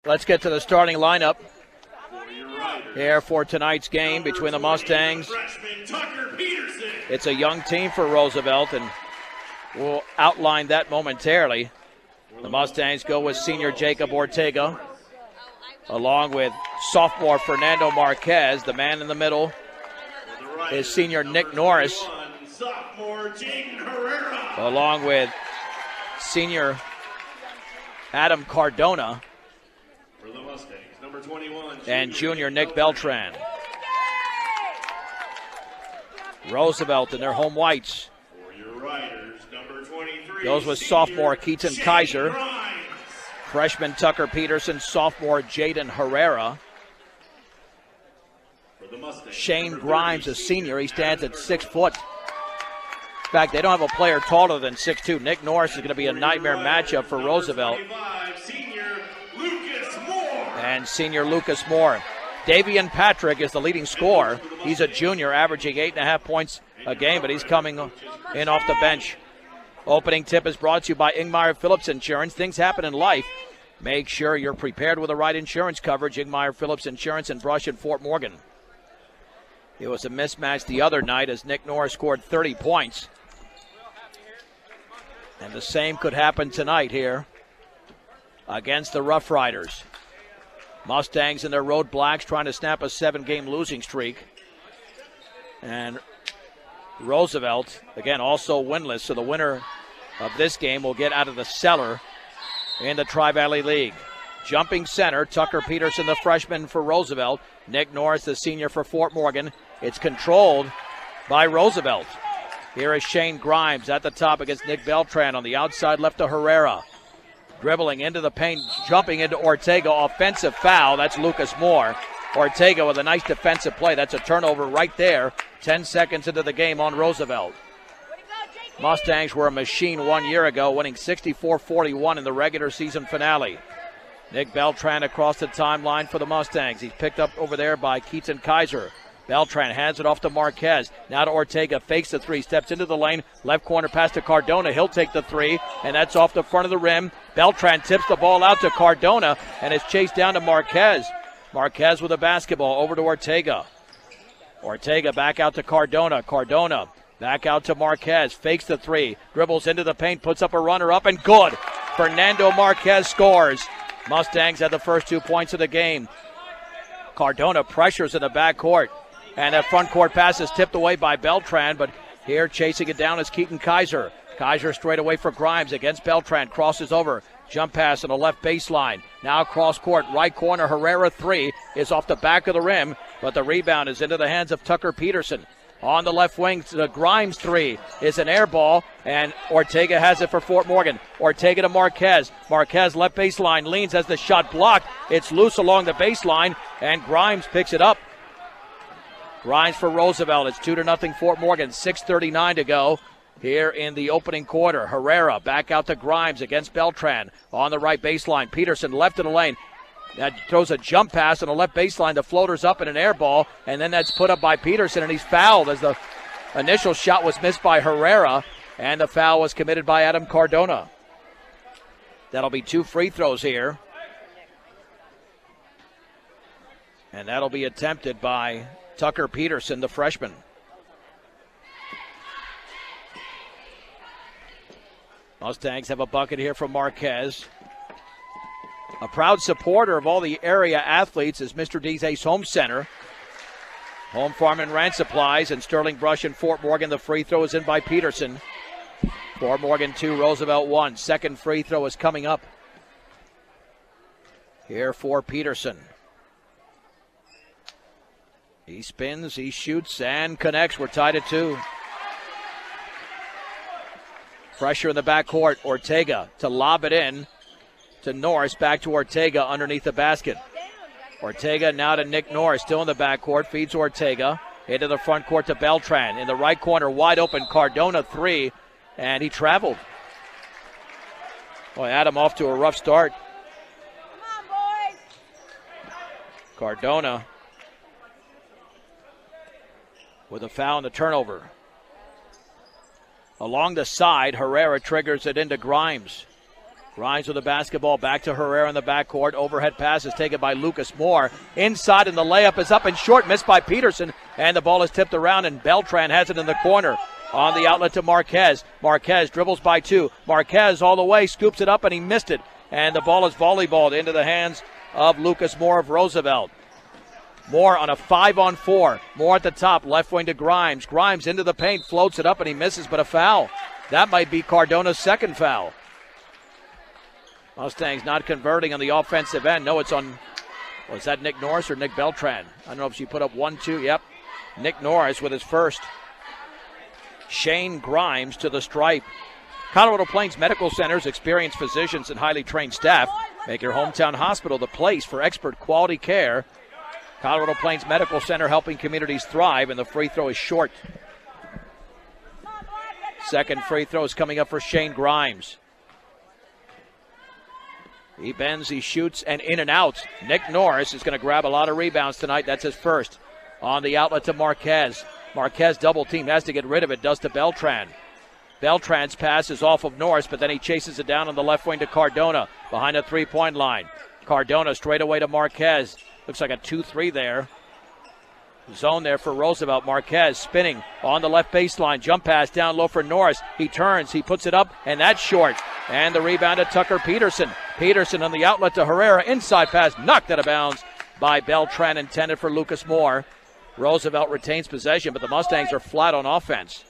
let's get to the starting lineup here for tonight's game between the Mustangs. It's a young team for Roosevelt, and we'll outline that momentarily. The Mustangs go with senior Jacob Ortega, along with sophomore Fernando Marquez. The man in the middle is senior Nick Norris, along with senior Adam Cardona and junior Nick Beltran. Roosevelt in their home whites goes with sophomore Keaton Kaiser, freshman Tucker Peterson, sophomore Jaden Herrera. Shane Grimes, a senior, he stands at 6 foot. In fact, they don't have a player taller than 6'2". Nick Norris is going to be a nightmare matchup for Roosevelt. And senior Lucas Moore. Davian Patrick is the leading scorer. He's a junior, averaging 8.5 points a game, but he's coming in off the bench. Opening tip is brought to you by Ingmeyer Phillips Insurance. Things happen in life. Make sure you're prepared with the right insurance coverage. Ingmeyer Phillips Insurance and Brush in Fort Morgan. It was a mismatch the other night as Nick Norris scored 30 points. And the same could happen tonight here against the Rough Riders. Mustangs in their road blacks trying to snap a 7-game losing streak. And Roosevelt, again, also winless, so the winner of this game will get out of the cellar in the Tri-Valley League. Jumping center, Tucker Peterson, the freshman for Roosevelt. Nick Norris, the senior for Fort Morgan. It's controlled by Roosevelt. Here is Shane Grimes at the top against Nick Beltran on the outside left to Herrera. Dribbling into the paint, jumping into Ortega. Offensive foul, that's Lucas Moore. Ortega with a nice defensive play. That's a turnover right there. 10 seconds into the game on Roosevelt. Mustangs were a machine 1 year ago, winning 64-41 in the regular season finale. Nick Beltran across the timeline for the Mustangs. He's picked up over there by Keaton Kaiser. Beltran hands it off to Marquez. Now to Ortega, fakes the three, steps into the lane. Left corner pass to Cardona. He'll take the three, and that's off the front of the rim. Beltran tips the ball out to Cardona, and is chased down to Marquez. Marquez with a basketball over to Ortega. Ortega back out to Cardona. Cardona back out to Marquez. Fakes the three. Dribbles into the paint. Puts up a runner up and good. Fernando Marquez scores. Mustangs had the first 2 points of the game. Cardona pressures in the backcourt. And that front court pass is tipped away by Beltran. But here chasing it down is Keaton Kaiser. Kaiser straight away for Grimes against Beltran. Crosses over. Jump pass on the left baseline. Now cross court, right corner. Herrera three is off the back of the rim, but the rebound is into the hands of Tucker Peterson. On the left wing, the Grimes three is an air ball, and Ortega has it for Fort Morgan. Ortega to Marquez. Marquez left baseline, leans as the shot blocked. It's loose along the baseline, and Grimes picks it up. Grimes for Roosevelt. It's 2-0 Fort Morgan. 6:39 to go here in the opening quarter. Herrera back out to Grimes against Beltran on the right baseline. Peterson left in the lane. That throws a jump pass on the left baseline. The floater's up in an air ball, and then that's put up by Peterson, and he's fouled as the initial shot was missed by Herrera, and the foul was committed by Adam Cardona. That'll be 2 free throws here. And that'll be attempted by Tucker Peterson, the freshman. Mustangs have a bucket here from Marquez. A proud supporter of all the area athletes is Mr. D's Ace Home Center. Home Farm and Ranch Supplies and Sterling Brush in Fort Morgan. The free throw is in by Peterson. Fort Morgan 2, Roosevelt 1. Second free throw is coming up here for Peterson. He spins, he shoots, and connects. We're tied at 2. Pressure in the backcourt. Ortega to lob it in to Norris. Back to Ortega underneath the basket. Ortega now to Nick Norris. Still in the backcourt. Feeds Ortega. Into the front court to Beltran. In the right corner, wide open. Cardona three. And he traveled. Boy, Adam off to a rough start. Come on, boys. Cardona with a foul and a turnover. Along the side, Herrera triggers it into Grimes. Grimes with the basketball back to Herrera in the backcourt. Overhead pass is taken by Lucas Moore. Inside, and the layup is up and short, missed by Peterson. And the ball is tipped around, and Beltran has it in the corner. On the outlet to Marquez. Marquez dribbles by 2. Marquez all the way, scoops it up, and he missed it. And the ball is volleyballed into the hands of Lucas Moore of Roosevelt. Moore on a 5-on-4. Moore at the top, left wing to Grimes. Grimes into the paint, floats it up, and he misses, but a foul. That might be Cardona's second foul. Mustangs not converting on the offensive end. No, it's on, was that Nick Norris or Nick Beltran? I don't know if she put up 1-2. Yep, Nick Norris with his first. Shane Grimes to the stripe. Colorado Plains Medical Center's experienced physicians and highly trained staff make your hometown hospital the place for expert quality care. Colorado Plains Medical Center helping communities thrive, and the free throw is short. Second free throw is coming up for Shane Grimes. He bends, he shoots, and in and out. Nick Norris is going to grab a lot of rebounds tonight. That's his first. On the outlet to Marquez. Marquez double team, has to get rid of it, does to Beltran. Beltran's pass is off of Norris, but then he chases it down on the left wing to Cardona behind the three-point line. Cardona straight away to Marquez. Looks like a 2-3 there. Zone there for Roosevelt. Marquez spinning on the left baseline. Jump pass down low for Norris. He turns, he puts it up, and that's short. And the rebound to Tucker Peterson. Peterson on the outlet to Herrera. Inside pass knocked out of bounds by Beltran, intended for Lucas Moore. Roosevelt retains possession, but the Mustangs are flat on offense.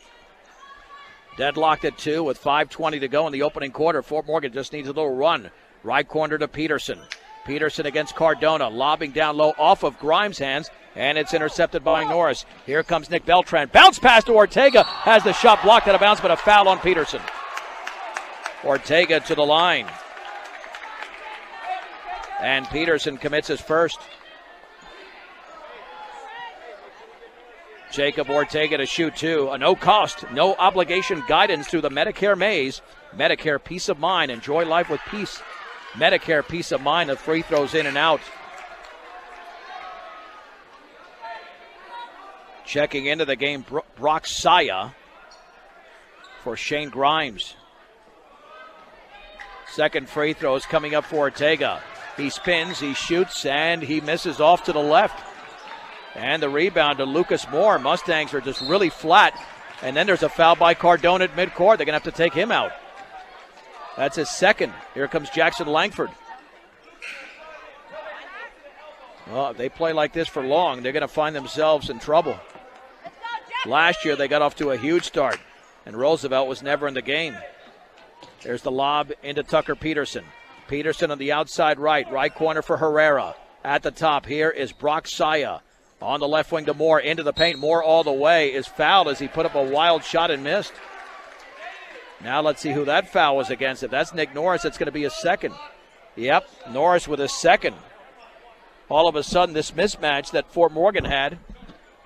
Deadlocked at 2 with 5:20 to go in the opening quarter. Fort Morgan just needs a little run. Right corner to Peterson. Peterson against Cardona, lobbing down low off of Grimes' hands, and it's intercepted by Norris. Here comes Nick Beltran. Bounce pass to Ortega. Has the shot blocked out of bounds, but a foul on Peterson. Ortega to the line. And Peterson commits his first. Jacob Ortega to shoot 2. A no cost, no obligation guidance through the Medicare maze. Medicare peace of mind. Enjoy life with peace. Medicare peace of mind. The free throws in and out. Checking into the game, Brock Saya for Shane Grimes. Second free throw is coming up for Ortega. He spins, he shoots, and he misses off to the left. And the rebound to Lucas Moore. Mustangs are just really flat. And then there's a foul by Cardona at midcourt. They're going to have to take him out. That's his second. Here comes Jackson Langford. Well, if they play like this for long, they're going to find themselves in trouble. Last year, they got off to a huge start, and Roosevelt was never in the game. There's the lob into Tucker Peterson. Peterson on the outside right corner for Herrera. At the top here is Brock Saya. On the left wing to Moore, into the paint. Moore all the way is fouled as he put up a wild shot and missed. Now let's see who that foul was against. If that's Nick Norris, it's going to be a second. Yep, Norris with a second. All of a sudden, this mismatch that Fort Morgan had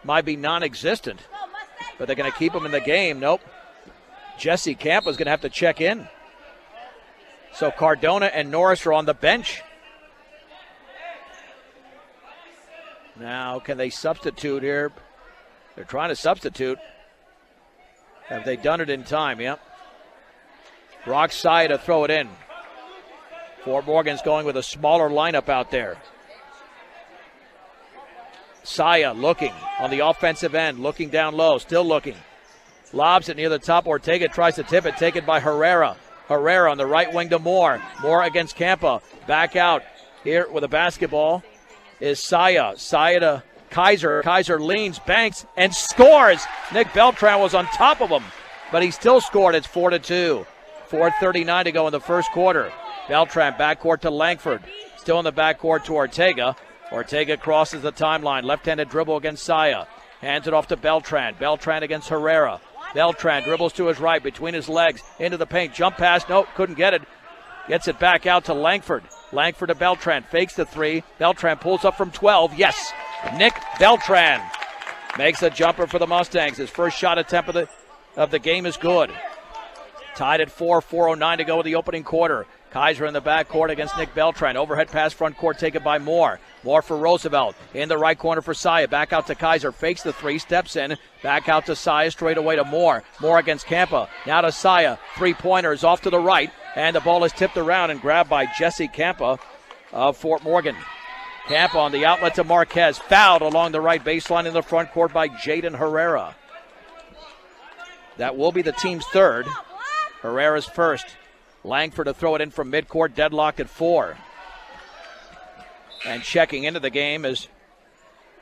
might be non-existent. But they're going to keep him in the game. Nope. Jesse Camp is going to have to check in. So Cardona and Norris are on the bench. Now, can they substitute here? They're trying to substitute. Have they done it in time? Yep. Brock Saya to throw it in. Fort Morgan's going with a smaller lineup out there. Saya looking on the offensive end, looking down low, still looking. Lobs it near the top. Ortega tries to tip it, taken by Herrera. Herrera on the right wing to Moore. Moore against Campa. Back out here with a basketball is Saya. Saya to Kaiser. Kaiser leans, banks, and scores. Nick Beltran was on top of him, but he still scored. It's 4-2. 4:39 to go in the first quarter. Beltran backcourt to Langford. Still in the backcourt to Ortega. Ortega crosses the timeline. Left-handed dribble against Saya. Hands it off to Beltran. Beltran against Herrera. Beltran dribbles to his right between his legs. Into the paint. Jump pass. Nope, couldn't get it. Gets it back out to Langford. Langford to Beltran. Fakes the three. Beltran pulls up from 12. Yes. Nick Beltran makes a jumper for the Mustangs. His first shot attempt of the game is good. Tied at 4, 4:09 to go in the opening quarter. Kaiser in the backcourt against Nick Beltran. Overhead pass front court taken by Moore. Moore for Roosevelt. In the right corner for Saya. Back out to Kaiser. Fakes the three. Steps in. Back out to Saya. Straight away to Moore. Moore against Campa. Now to Saya. Three-pointers off to the right. And the ball is tipped around and grabbed by Jesse Campa of Fort Morgan. Campa on the outlet to Marquez. Fouled along the right baseline in the front court by Jaden Herrera. That will be the team's third. Herrera's first. Langford to throw it in from midcourt, deadlocked at 4. And checking into the game is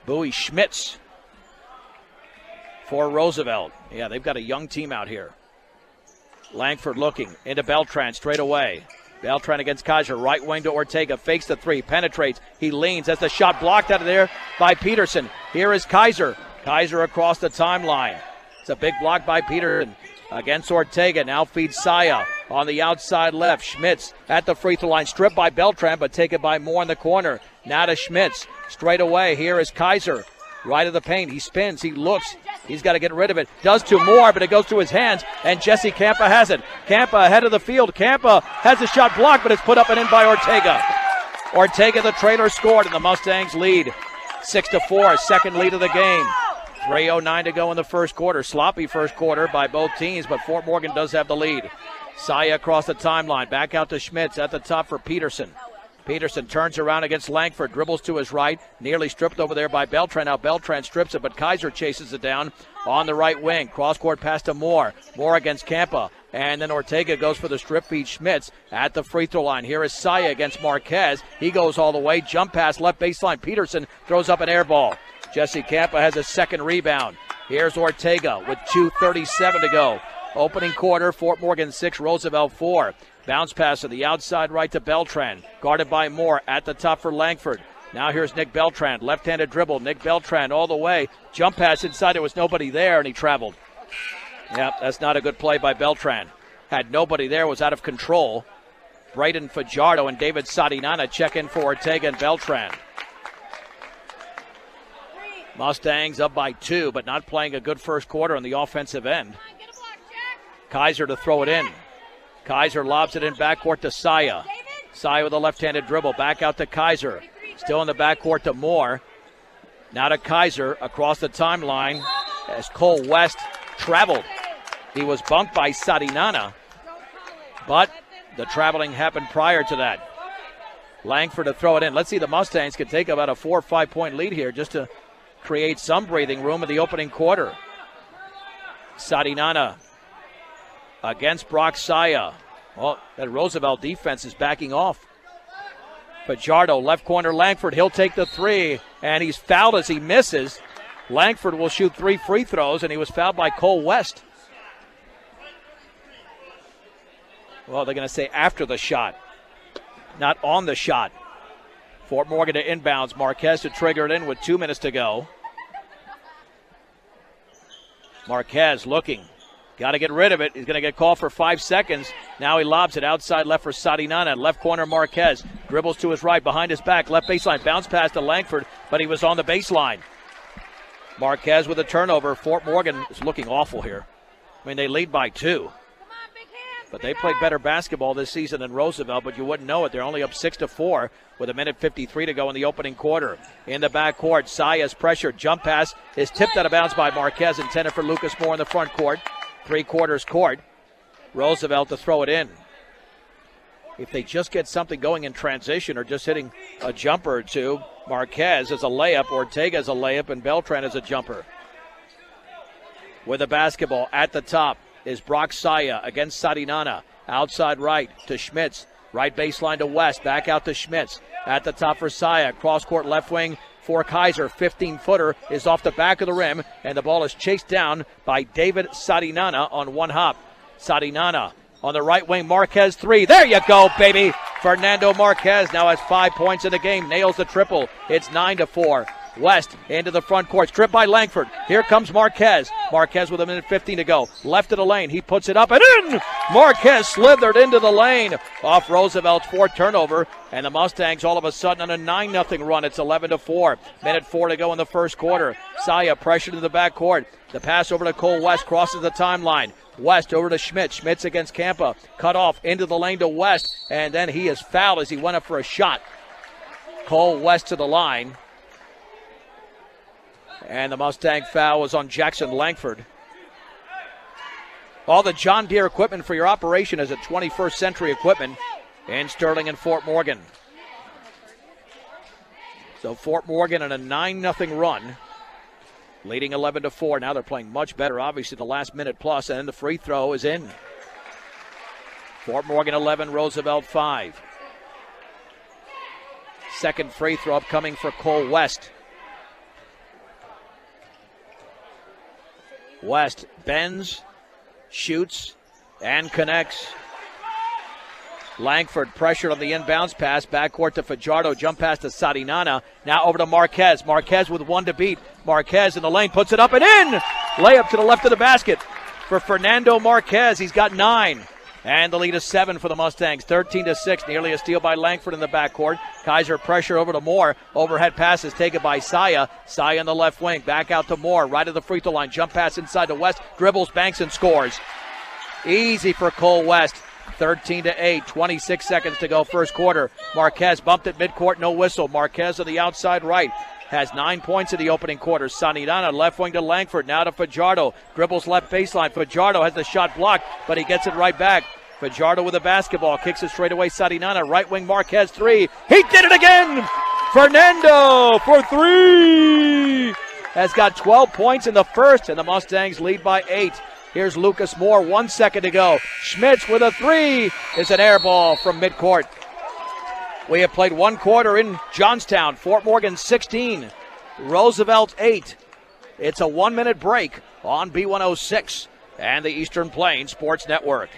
Bowie Schmitz for Roosevelt. Yeah, they've got a young team out here. Langford looking into Beltran straight away. Beltran against Kaiser, right wing to Ortega, fakes the three, penetrates, he leans, has the shot blocked out of there by Peterson. Here is Kaiser. Kaiser across the timeline. It's a big block by Peterson against Ortega. Now feeds Saya on the outside left. Schmitz at the free throw line, stripped by Beltran, but taken by Moore in the corner. Now to Schmitz, straight away. Here is Kaiser, right of the paint. He spins, he looks, he's got to get rid of it. Does to Moore, but it goes to his hands, and Jesse Campa has it. Campa ahead of the field. Campa has the shot blocked, but it's put up and in by Ortega. Ortega, the trailer, scored, and the Mustangs lead 6-4, second lead of the game. 3:09 to go in the first quarter. Sloppy first quarter by both teams, but Fort Morgan does have the lead. Saya across the timeline. Back out to Schmitz at the top for Peterson. Peterson turns around against Langford, dribbles to his right, nearly stripped over there by Beltran. Now Beltran strips it, but Kaiser chases it down on the right wing. Cross-court pass to Moore. Moore against Campa. And then Ortega goes for the strip feed. Schmitz at the free throw line. Here is Saya against Marquez. He goes all the way. Jump pass, left baseline. Peterson throws up an air ball. Jesse Campa has a second rebound. Here's Ortega with 2:37 to go. Opening quarter, Fort Morgan 6, Roosevelt 4. Bounce pass to the outside right to Beltran. Guarded by Moore at the top for Langford. Now here's Nick Beltran. Left-handed dribble. Nick Beltran all the way. Jump pass inside. There was nobody there, and he traveled. Yep, that's not a good play by Beltran. Had nobody there, was out of control. Braden Fajardo and David Sadinana check in for Ortega and Beltran. Mustangs up by 2, but not playing a good first quarter on the offensive end. Kaiser to throw it in. Kaiser lobs it in backcourt to Saya. Saya with a left-handed dribble. Back out to Kaiser. Still in the backcourt to Moore. Now to Kaiser across the timeline as Cole West traveled. He was bunked by Sadinana, but the traveling happened prior to that. Langford to throw it in. Let's see, the Mustangs can take about a 4 or 5 point lead here just to create some breathing room in the opening quarter. Sadinana against Brock Saya. Well, that Roosevelt defense is backing off. Fajardo, left corner, Langford. He'll take the three, and he's fouled as he misses. Langford will shoot 3 free throws, and he was fouled by Cole West. Well, they're going to say after the shot, not on the shot. Fort Morgan to inbounds. Marquez to trigger it in with 2 minutes to go. Marquez looking. Got to get rid of it. He's going to get called for 5 seconds. Now he lobs it outside left for Sadinana. Left corner Marquez. Dribbles to his right, behind his back. Left baseline. Bounce pass to Langford, but he was on the baseline. Marquez with a turnover. Fort Morgan is looking awful here. I mean, they lead by 2. But they played better basketball this season than Roosevelt, but you wouldn't know it. They're only up 6-4 with 1:53 to go in the opening quarter. In the backcourt, Saya's pressure. Jump pass is tipped out of bounds by Marquez, intended for Lucas Moore in the front court. 3/4 court. Roosevelt to throw it in. If they just get something going in transition or just hitting a jumper or two, Marquez is a layup, Ortega is a layup, and Beltran is a jumper. With the basketball at the top is Brock Saya against Sadinana. Outside right to Schmitz. Right baseline to West. Back out to Schmitz. At the top for Saya. Cross-court left wing for Kaiser. 15-footer is off the back of the rim, and the ball is chased down by David Sadinana on one hop. Sadinana on the right wing. Marquez 3. There you go, baby. Fernando Marquez now has 5 points in the game. Nails the triple. It's 9-4. West into the front court, stripped by Langford. Here comes Marquez. Marquez with 1:15 to go. Left of the lane, he puts it up and in! Marquez slithered into the lane off Roosevelt's 4th turnover, and the Mustangs all of a sudden on a 9-0 run. It's 11-4. 1:04 to go in the first quarter. Saya pressured in the backcourt. The pass over to Cole West crosses the timeline. West over to Schmitz. Schmitz against Campa. Cut off into the lane to West, and then he is fouled as he went up for a shot. Cole West to the line. And the Mustang foul was on Jackson Langford. All the John Deere equipment for your operation is at 21st Century Equipment in Sterling and Fort Morgan. So Fort Morgan in a 9-0 run, leading 11-4. Now they're playing much better, obviously, the last minute plus, and then the free throw is in. Fort Morgan 11, Roosevelt 5. Second free throw upcoming for Cole West. West bends, shoots, and connects. Langford pressured on the inbounds pass, backcourt to Fajardo, jump pass to Sadinana. Now over to Marquez. Marquez with one to beat. Marquez in the lane, puts it up and in! Layup to the left of the basket for Fernando Marquez. He's got 9. And the lead is 7 for the Mustangs, 13-6. Nearly a steal by Langford in the backcourt. Kaiser pressure over to Moore. Overhead pass is taken by Saya. Saya in the left wing. Back out to Moore. Right at the free throw line. Jump pass inside to West. Dribbles, banks, and scores. Easy for Cole West. 13-8. 26 seconds to go first quarter. Marquez bumped at midcourt. No whistle. Marquez on the outside right. Has 9 points in the opening quarter. Sanidana left wing to Langford. Now to Fajardo. Dribbles left baseline. Fajardo has the shot blocked, but he gets it right back. Fajardo with the basketball. Kicks it straight away. Sadinana. Right wing Marquez 3. He did it again! Fernando for 3! Has got 12 points in the first, and the Mustangs lead by 8. Here's Lucas Moore. 1 second to go. Schmitz with a 3 is an air ball from midcourt. We have played 1 quarter in Johnstown. Fort Morgan 16, Roosevelt 8. It's a 1-minute break on B106 and the Eastern Plains Sports Network.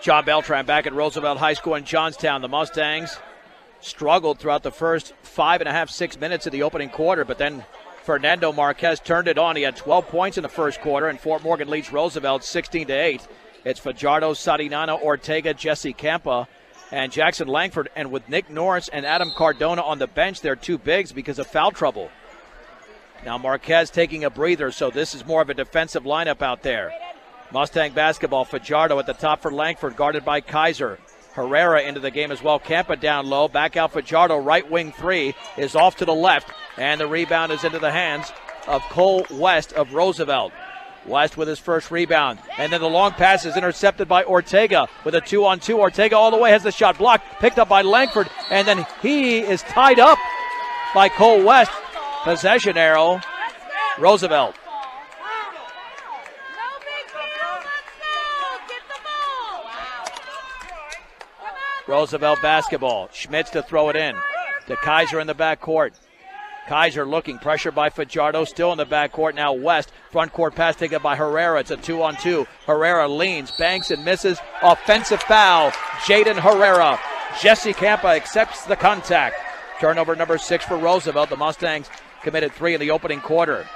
John Beltran back at Roosevelt High School in Johnstown. The Mustangs struggled throughout the first 5.5, 6 minutes of the opening quarter, but then Fernando Marquez turned it on. He had 12 points in the first quarter, and Fort Morgan leads Roosevelt 16-8. It's Fajardo, Sadinana, Ortega, Jesse Campa, and Jackson Langford. And with Nick Norris and Adam Cardona on the bench, they're 2 bigs because of foul trouble. Now Marquez taking a breather, so this is more of a defensive lineup out there. Mustang basketball, Fajardo at the top for Langford, guarded by Kaiser. Herrera into the game as well. Campa down low, back out Fajardo, right wing 3 is off to the left, and the rebound is into the hands of Cole West of Roosevelt. West with his first rebound, and then the long pass is intercepted by Ortega with a 2-on-2. Ortega all the way has the shot blocked, picked up by Langford, and then he is tied up by Cole West. Possession arrow, Roosevelt. Roosevelt basketball. Schmitz to throw it in to Kaiser in the backcourt. Kaiser looking, pressure by Fajardo, still in the backcourt. Now West, front court pass taken by Herrera. It's a 2-on-2. Herrera leans, banks, and misses. Offensive foul, Jaden Herrera. Jesse Campa accepts the contact. Turnover number 6 for Roosevelt. The Mustangs committed 3 in the opening quarter.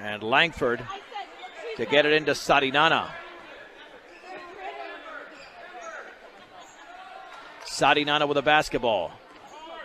And Langford to get it into Sadinana. Sadinana with the basketball.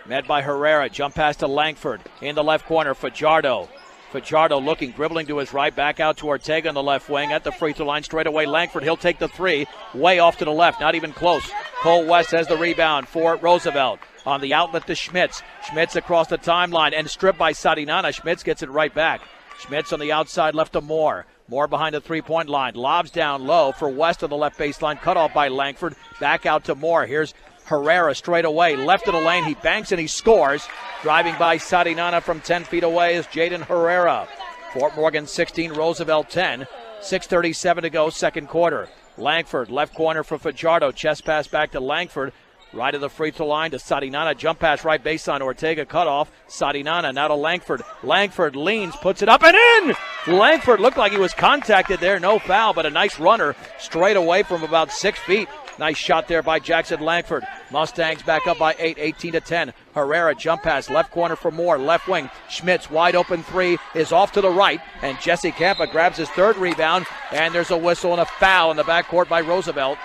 Met by Herrera. Jump pass to Langford. In the left corner, Fajardo. Fajardo looking, dribbling to his right. Back out to Ortega on the left wing. At the free throw line, straight away Langford. He'll take the 3. Way off to the left. Not even close. Cole West has the rebound for Roosevelt. On the outlet to Schmitz. Schmitz across the timeline and stripped by Sadinana. Schmitz gets it right back. Schmitz on the outside left to Moore. Moore behind the three-point line. Lobs down low for West on the left baseline. Cut off by Langford. Back out to Moore. Here's Herrera straight away. Left of the lane. He banks and he scores. Driving by Sadinana from 10 feet away is Jaden Herrera. Fort Morgan 16, Roosevelt 10. 6:37 to go, second quarter. Langford, left corner for Fajardo. Chest pass back to Langford. Right of the free throw line to Sadinana. Jump pass right baseline. Ortega cut off. Sadinana now to Langford. Langford leans, puts it up and in! Langford looked like he was contacted there. No foul, but a nice runner straight away from about 6 feet. Nice shot there by Jackson Langford. Mustangs back up by 8, 18-10. Herrera jump pass, left corner for Moore, left wing. Schmitz wide open 3 is off to the right, and Jesse Campa grabs his 3rd rebound, and there's a whistle and a foul in the backcourt by Roosevelt.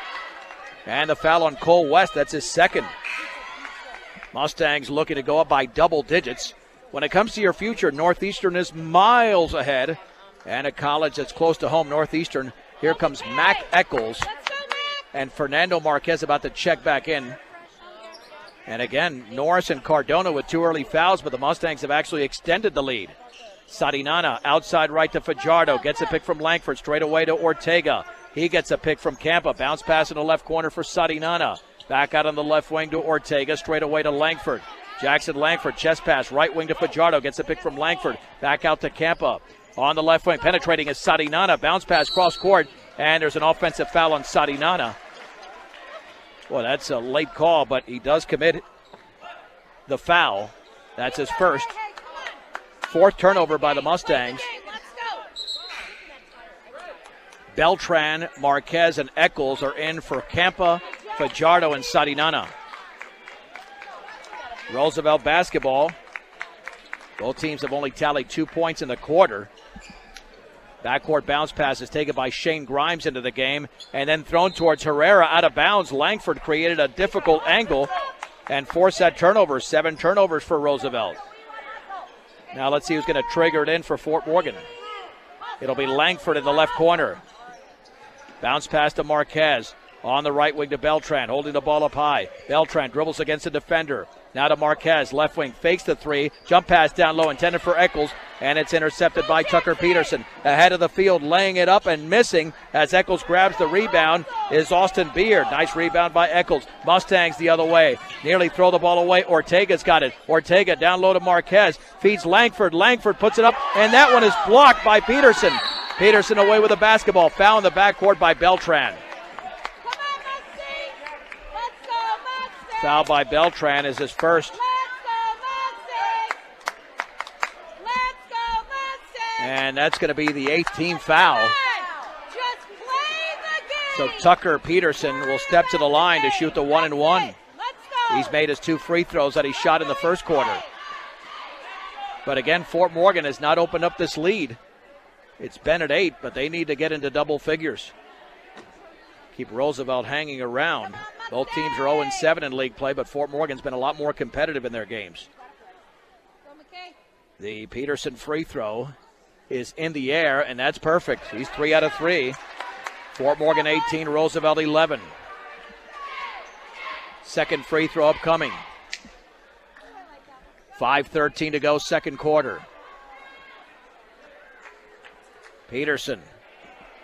And the foul on Cole West, that's his 2nd. Mustangs looking to go up by double digits. when it comes to your future, Northeastern is miles ahead. And a college that's close to home, Northeastern. Here comes Mac Eccles. And Fernando Marquez about to check back in. And again, Norris and Cardona with 2 early fouls, but the Mustangs have actually extended the lead. Sarinana outside right to Fajardo. Gets a pick from Langford straight away to Ortega. He gets a pick from Campa. Bounce pass in the left corner for Sarinana. Back out on the left wing to Ortega. Straight away to Langford. Jackson Langford, chest pass, right wing to Fajardo. Gets a pick from Langford. Back out to Campa. On the left wing, penetrating is Sarinana. Bounce pass cross court. And there's an offensive foul on Sarinana. Well, that's a late call, but he does commit the foul. That's his first. 4th turnover by the Mustangs. Beltran, Marquez, and Eccles are in for Campa, Fajardo, and Sarinana. Roosevelt basketball. Both teams have only tallied 2 points in the quarter. Backcourt bounce pass is taken by Shane Grimes into the game and then thrown towards Herrera out of bounds. Langford created a difficult angle and forced that turnover. 7 turnovers for Roosevelt. Now let's see who's going to trigger it in for Fort Morgan. It'll be Langford in the left corner. Bounce pass to Marquez. On the right wing to Beltran, holding the ball up high. Beltran dribbles against the defender. Now to Marquez, left wing, fakes the 3. Jump pass down low, intended for Eccles, and it's intercepted by Tucker Peterson. Ahead of the field, laying it up and missing as Eccles grabs the rebound is Austin Beard. Nice rebound by Eccles. Mustangs the other way. Nearly throw the ball away. Ortega's got it. Ortega down low to Marquez. Feeds Langford. Langford puts it up, and that one is blocked by Peterson. Peterson away with the basketball. Foul in the backcourt by Beltran. Foul by Beltran is his first. And that's going to be the 8th team foul. So Tucker Peterson will step to the line to shoot the 1-and-1. He's made his 2 free throws that he shot in the first quarter. But again, Fort Morgan has not opened up this lead. It's been at 8, but they need to get into double figures. Keep Roosevelt hanging around. Both teams are 0-7 in league play, but Fort Morgan's been a lot more competitive in their games. The Peterson free throw is in the air, and that's perfect. He's 3 out of 3. Fort Morgan 18, Roosevelt 11. Second free throw upcoming. 5:13 to go, second quarter. Peterson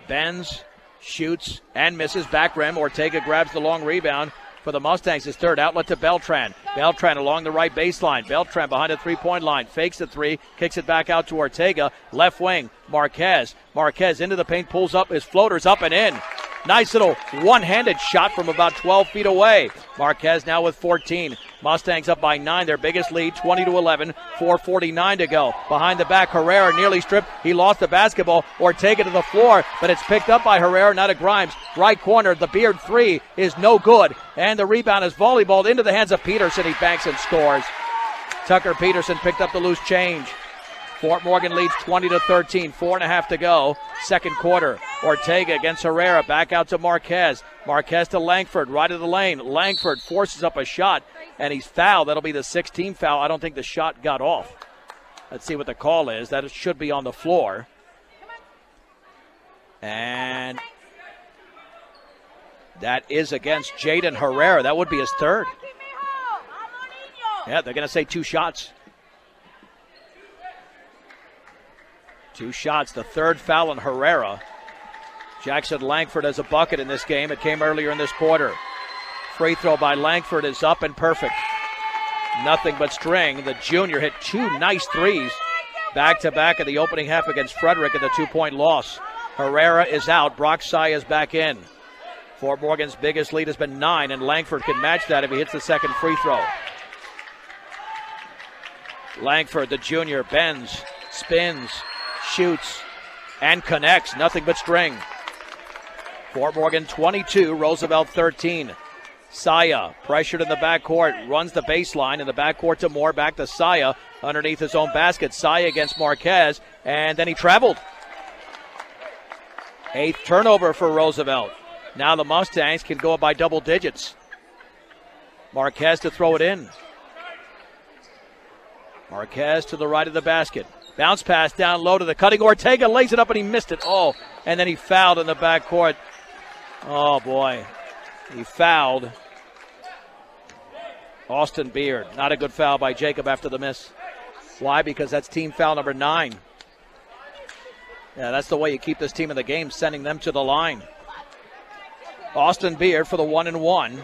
bends, shoots, and misses. Back rim. Ortega grabs the long rebound for the Mustangs. His third outlet to Beltran. Beltran along the right baseline. Beltran behind the three-point line. Fakes the 3. Kicks it back out to Ortega. Left wing. Marquez. Marquez into the paint. Pulls up. His floater's up and in. Nice little one-handed shot from about 12 feet away. Marquez now with 14. Mustangs up by 9, their biggest lead, 20-11, 4:49 to go. Behind the back, Herrera nearly stripped. He lost the basketball. Ortega to the floor, but it's picked up by Herrera, not a Grimes. Right corner, the Beard 3 is no good. And the rebound is volleyballed into the hands of Peterson. He banks and scores. Tucker Peterson picked up the loose change. Fort Morgan leads 20-13, 4.5 to go. Second quarter. Ortega against Herrera. Back out to Marquez. Marquez to Langford, right of the lane. Langford forces up a shot, and he's fouled. That'll be the 16th foul. I don't think the shot got off. Let's see what the call is. That should be on the floor. And that is against Jaden Herrera. That would be his third. Yeah, they're going to say 2 shots. 2 shots, the third foul on Herrera. Jackson Langford has a bucket in this game. It came earlier in this quarter. Free throw by Langford is up and perfect. Nothing but string. The junior hit 2 nice threes back-to-back in the opening half against Frederick in the 2-point loss. Herrera is out. Brock Sy is back in. Fort Morgan's biggest lead has been 9, and Langford can match that if he hits the second free throw. Langford, the junior, bends, spins, shoots, and connects. Nothing but string. Fort Morgan 22, Roosevelt 13. Saya pressured in the backcourt, runs the baseline in the backcourt to Moore, back to Saya underneath his own basket. Saya against Marquez, and then he traveled. 8th turnover for Roosevelt. Now the Mustangs can go up by double digits. Marquez to throw it in. Marquez to the right of the basket. Bounce pass down low to the cutting Ortega, lays it up and he missed it. Oh, and then he fouled in the backcourt. Oh, boy. He fouled Austin Beard. Not a good foul by Jacob after the miss. Why? Because that's team foul number 9. Yeah, that's the way you keep this team in the game, sending them to the line. Austin Beard for the 1-and-1.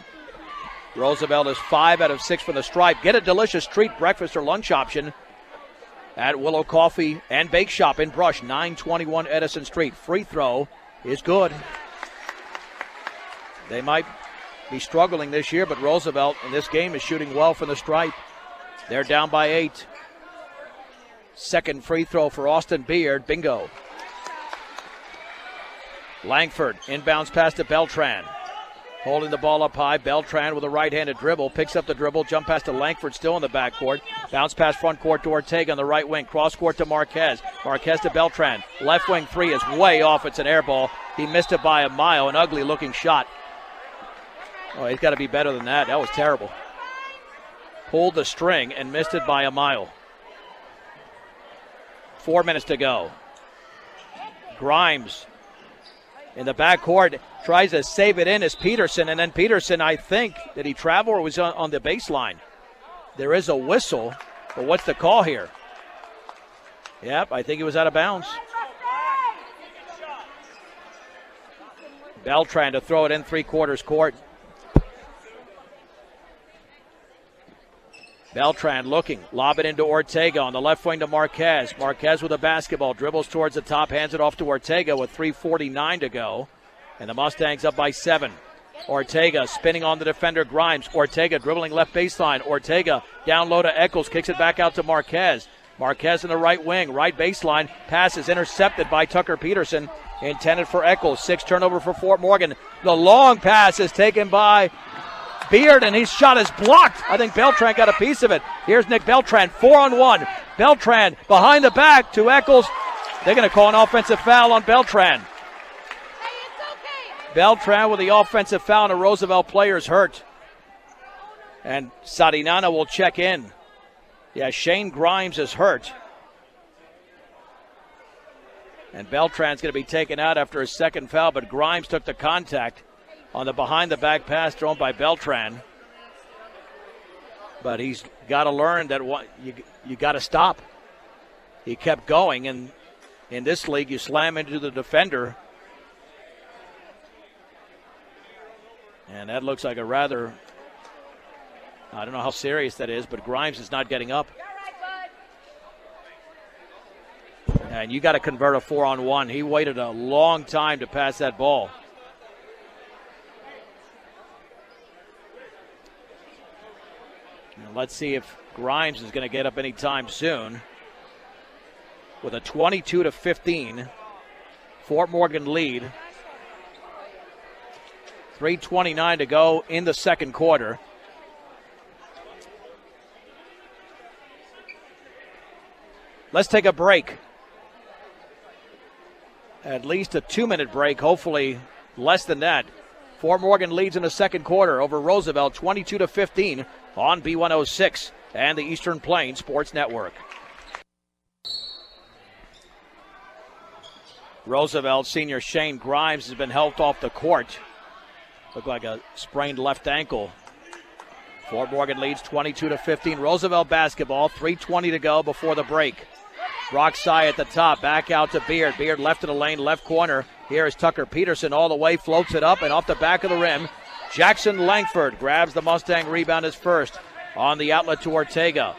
Roosevelt is 5 out of 6 from the stripe. Get a delicious treat, breakfast or lunch option at Willow Coffee and Bake Shop in Brush, 921 Edison Street. Free throw is good. They might be struggling this year, but Roosevelt in this game is shooting well from the stripe. They're down by 8. Second free throw for Austin Beard. Bingo. Langford inbounds pass to Beltran. Holding the ball up high. Beltran with a right-handed dribble. Picks up the dribble. Jump pass to Langford, still in the backcourt. Bounce pass front court to Ortega on the right wing. Cross court to Marquez. Marquez to Beltran. Left wing three is way off. It's an air ball. He missed it by a mile. An ugly looking shot. Oh, he's got to be better than that. That was terrible. Pulled the string and missed it by a mile. 4 minutes to go. Grimes in the backcourt tries to save it in as Peterson, and then Peterson, I think, did he travel or was on the baseline? There is a whistle, but what's the call here? Yep, I think he was out of bounds. Beltran to throw it in three-quarters court. Beltran looking, lob it into Ortega on the left wing to Marquez. Marquez with a basketball, dribbles towards the top, hands it off to Ortega with 3:49 to go. And the Mustangs up by 7. Ortega spinning on the defender Grimes. Ortega dribbling left baseline. Ortega down low to Eccles, kicks it back out to Marquez. Marquez in the right wing, right baseline. Pass is intercepted by Tucker Peterson, intended for Eccles. 6 turnover for Fort Morgan. The long pass is taken by Beard, and his shot is blocked. I think Beltran got a piece of it. Here's Nick Beltran, 4-on-1. Beltran behind the back to Eccles. They're going to call an offensive foul on Beltran. Beltran with the offensive foul, and a Roosevelt player's hurt. And Sadinana will check in. Yeah, Shane Grimes is hurt. And Beltran's going to be taken out after his second foul, but Grimes took the contact on the behind-the-back pass thrown by Beltran. But he's got to learn that you got to stop. He kept going, and in this league, you slam into the defender. And that looks like a rather, I don't know how serious that is, but Grimes is not getting up. And you got to convert a 4-on-1. He waited a long time to pass that ball. Now let's see if Grimes is going to get up anytime soon. With a 22-15 Fort Morgan lead. 3:29 to go in the second quarter. Let's take a break. At least a 2-minute break, hopefully less than that. Fort Morgan leads in the second quarter over Roosevelt, 22-15 on B106 and the Eastern Plains Sports Network. Roosevelt senior Shane Grimes has been helped off the court. Looked like a sprained left ankle. Fort Morgan leads 22-15. Roosevelt basketball, 3:20 to go before the break. Brock Sy at the top, back out to Beard. Beard left of the lane, left corner. Here is Tucker Peterson all the way, floats it up and off the back of the rim. Jackson Langford grabs the Mustang rebound as first. On the outlet to Ortega.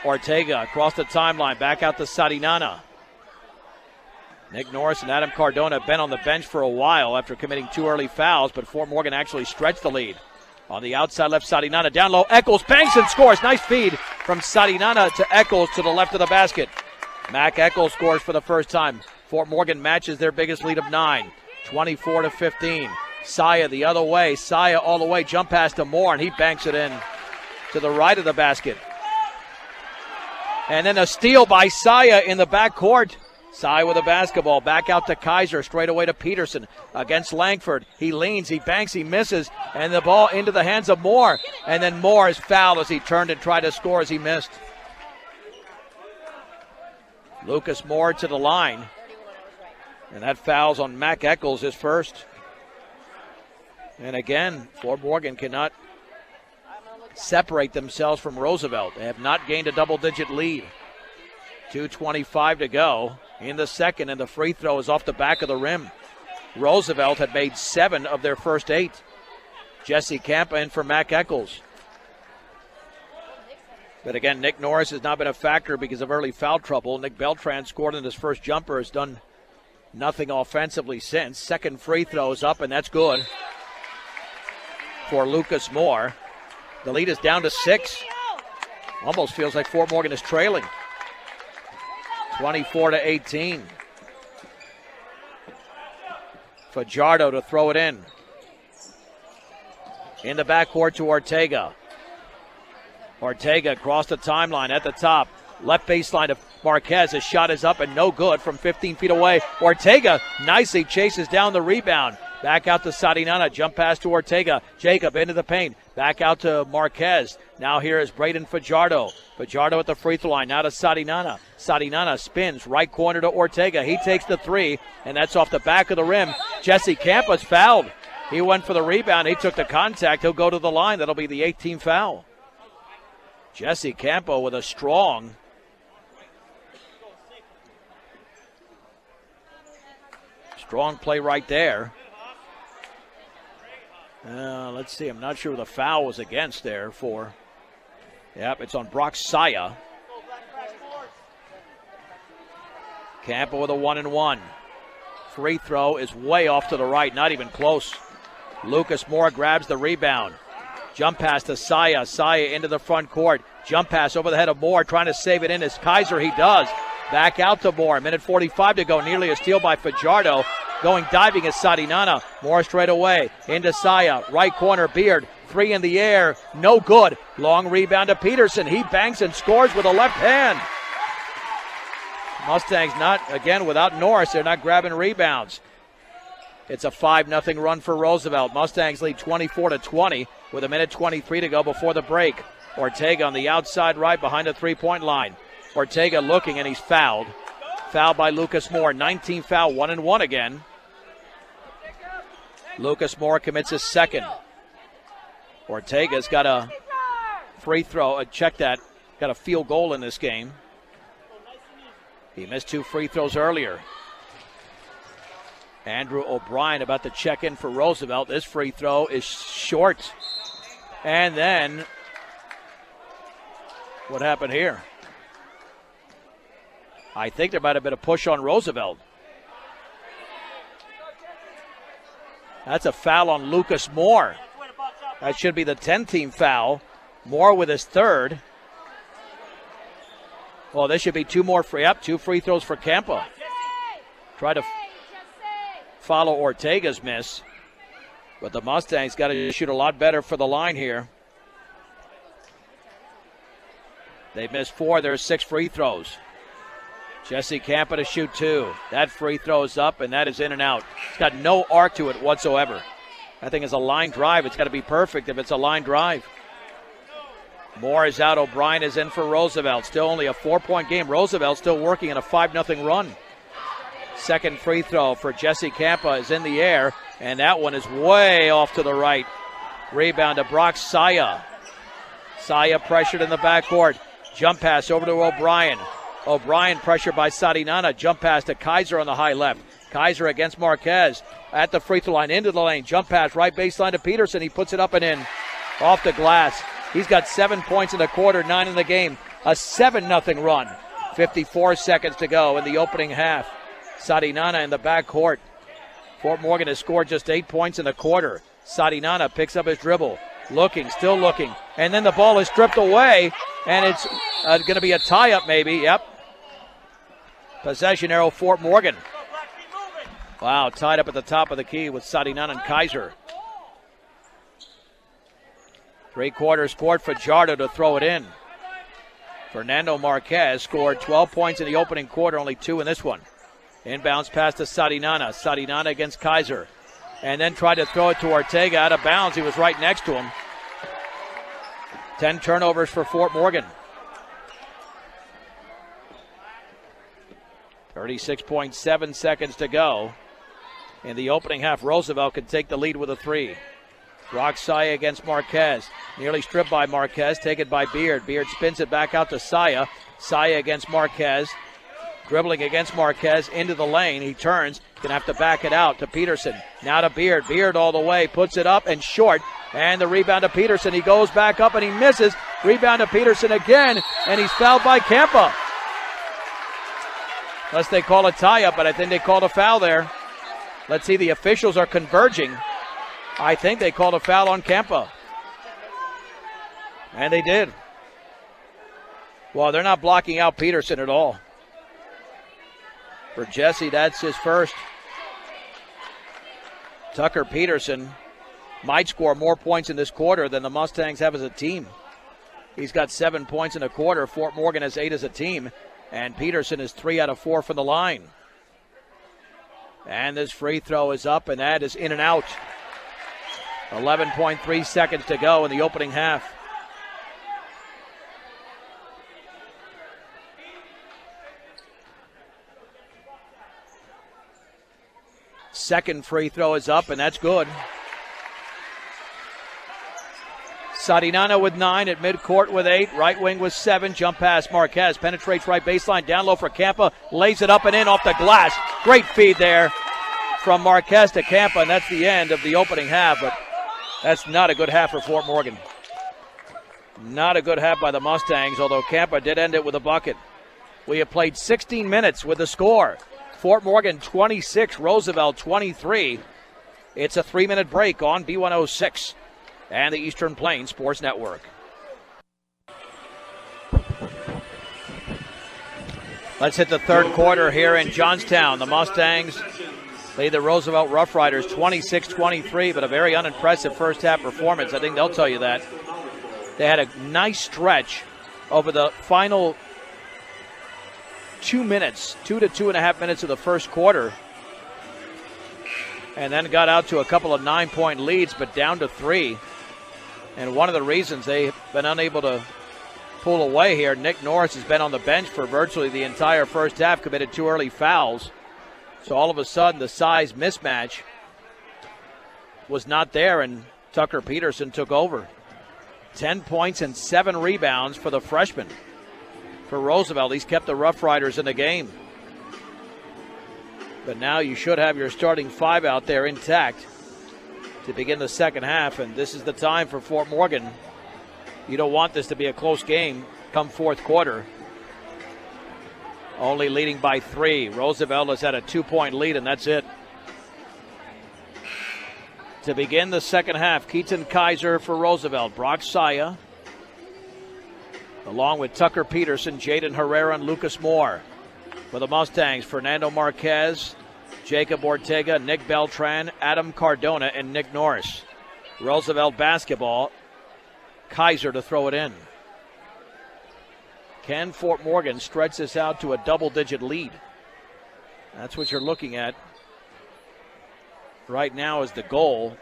Ortega across the timeline, back out to Sadinana. Nick Norris and Adam Cardona have been on the bench for a while after committing 2 early fouls, but Fort Morgan actually stretched the lead. On the outside left, Sadinana down low. Eccles banks and scores. Nice feed from Sadinana to Eccles to the left of the basket. Mac Eccles scores for the first time. Fort Morgan matches their biggest lead of 9, 24-15. Saya the other way. Saya all the way. Jump pass to Moore, and he banks it in to the right of the basket. And then a steal by Saya in the backcourt. Sy with a basketball, back out to Kaiser, straight away to Peterson against Langford. He leans, he banks, he misses, and the ball into the hands of Moore. And then Moore is fouled as he turned and tried to score as he missed. Lucas Moore to the line. And that foul's on Mac Eccles, his first. And again, Fort Morgan cannot separate themselves from Roosevelt. They have not gained a double-digit lead. 2:25 to go in the second, and the free throw is off the back of the rim. Roosevelt had made 7 of their first 8. Jesse Campa in for Mac Eccles. But again, Nick Norris has not been a factor because of early foul trouble. Nick Beltran scored in his first jumper, has done nothing offensively since. Second free throw is up, and that's good for Lucas Moore. The lead is down to 6. Almost feels like Fort Morgan is trailing. 24-18. Fajardo to throw it in. In the backcourt to Ortega. Ortega across the timeline at the top. Left baseline to Marquez. His shot is up and no good from 15 feet away. Ortega nicely chases down the rebound. Back out to Sadinana. Jump pass to Ortega. Jacob into the paint. Back out to Marquez. Now here is Braden Fajardo. Fajardo at the free throw line. Now to Sadinana. Sadinana spins right corner to Ortega. He takes the 3, and that's off the back of the rim. Jesse Campa's fouled. He went for the rebound. He took the contact. He'll go to the line. That'll be the 18th foul. Jesse Campo with a strong play right there. Let's see. I'm not sure who the foul was against there for. Yep, it's on Brock Saya. Campo with a 1-and-1. Free throw is way off to the right, not even close. Lucas Moore grabs the rebound. Jump pass to Saya. Saya into the front court. Jump pass over the head of Moore, trying to save it in as Kaiser. He does. Back out to Moore. Minute 45 to go. Nearly a steal by Fajardo. Going diving is Sadinana. Moore straight away. Into Saya. Right corner, Beard. 3 in the air. No good. Long rebound to Peterson. He banks and scores with a left hand. Mustangs not, again, without Norris. They're not grabbing rebounds. It's a 5-0 run for Roosevelt. Mustangs lead 24-20 with a minute 23 to go before the break. Ortega on the outside right behind the three-point line. Ortega looking, and he's fouled. Fouled by Lucas Moore. 19th foul, 1-and-1 again. Lucas Moore commits his second. Ortega's got a free throw. Check that. Got a field goal in this game. He missed 2 free throws earlier. Andrew O'Brien about to check in for Roosevelt. This free throw is short. And then, what happened here? I think there might have been a push on Roosevelt. That's a foul on Lucas Moore. That should be the 10th-team foul. Moore with his third. Well, this should be 2 more free. Yep, 2 free throws for Campa. Try to follow Ortega's miss. But the Mustangs got to shoot a lot better for the line here. They missed 4. There's 6 free throws. Jesse Campa to shoot 2. That free throw is up, and that is in and out. It's got no arc to it whatsoever. That thing is a line drive. It's got to be perfect if it's a line drive. Moore is out. O'Brien is in for Roosevelt. Still only a 4-point game. Roosevelt still working in a 5-0 run. Second free throw for Jesse Campa is in the air, and that one is way off to the right. Rebound to Brock Saya. Saya pressured in the backcourt. Jump pass over to O'Brien. O'Brien pressured by Sadinana. Jump pass to Kaiser on the high left. Kaiser against Marquez at the free throw line, into the lane. Jump pass right baseline to Peterson. He puts it up and in. Off the glass. He's got 7 points in the quarter, 9 in the game. A 7-0 run. 54 seconds to go in the opening half. Sadinana in the backcourt. Fort Morgan has scored just 8 points in the quarter. Sadinana picks up his dribble. Looking, still looking. And then the ball is stripped away, and it's going to be a tie-up maybe. Yep. Possession arrow, Fort Morgan. Wow, tied up at the top of the key with Sadinana and Kaiser. 3/4 court for Fajardo to throw it in. Fernando Marquez scored 12 points in the opening quarter, only 2 in this one. Inbounds pass to Sadinana. Sadinana against Kaiser. And then tried to throw it to Ortega out of bounds. He was right next to him. 10 turnovers for Fort Morgan. 36.7 seconds to go. In the opening half, Roosevelt could take the lead with a three. Brock Saya against Marquez. Nearly stripped by Marquez, taken by Beard. Beard spins it back out to Saya. Saya against Marquez. Dribbling against Marquez into the lane. He turns, gonna have to back it out to Peterson. Now to Beard. Beard all the way, puts it up and short. And the rebound to Peterson. He goes back up and he misses. Rebound to Peterson again, and he's fouled by Kampa. Unless they call a tie-up, but I think they called a foul there. Let's see, the officials are converging. I think they called a foul on Kampa. And they did. Well, they're not blocking out Peterson at all. For Jesse, that's his first. Tucker Peterson might score more points in this quarter than the Mustangs have as a team. He's got 7 points in a quarter. Fort Morgan has 8 as a team. And Peterson is 3 out of 4 from the line. And this free throw is up, and that is in and out. 11.3 seconds to go in the opening half. Second free throw is up, and that's good. Sadinano with 9 at midcourt with 8. Right wing with 7. Jump pass. Marquez penetrates right baseline. Down low for Kampa. Lays it up and in off the glass. Great feed there from Marquez to Kampa, and that's the end of the opening half. But that's not a good half for Fort Morgan. Not a good half by the Mustangs, although Kampa did end it with a bucket. We have played 16 minutes with the score. Fort Morgan 26, Roosevelt 23. It's a 3-minute break on B106 and the Eastern Plains Sports Network. Let's hit the third quarter here in Johnstown. The Mustangs lead the Roosevelt Rough Riders 26-23, but a very unimpressive first half performance. I think they'll tell you that. They had a nice stretch over the final 2 minutes, 2 to 2.5 minutes of the first quarter, and then got out to a couple of 9-point leads, but down to 3. And one of the reasons they've been unable to pull away here, Nick Norris has been on the bench for virtually the entire first half, committed 2 early fouls. So all of a sudden the size mismatch was not there, and Tucker Peterson took over. 10 points and 7 rebounds for the freshman. For Roosevelt, he's kept the Rough Riders in the game. But now you should have your starting 5 out there intact to begin the second half, and this is the time for Fort Morgan. You don't want this to be a close game come fourth quarter. Only leading by 3. Roosevelt has had a 2-point lead, and that's it. To begin the second half, Keaton Kaiser for Roosevelt. Brock Saya, along with Tucker Peterson, Jaden Herrera, and Lucas Moore. For the Mustangs, Fernando Marquez, Jacob Ortega, Nick Beltran, Adam Cardona, and Nick Norris. Roosevelt basketball, Kaiser to throw it in. Can Fort Morgan stretch this out to a double-digit lead? That's what you're looking at right now is the goal.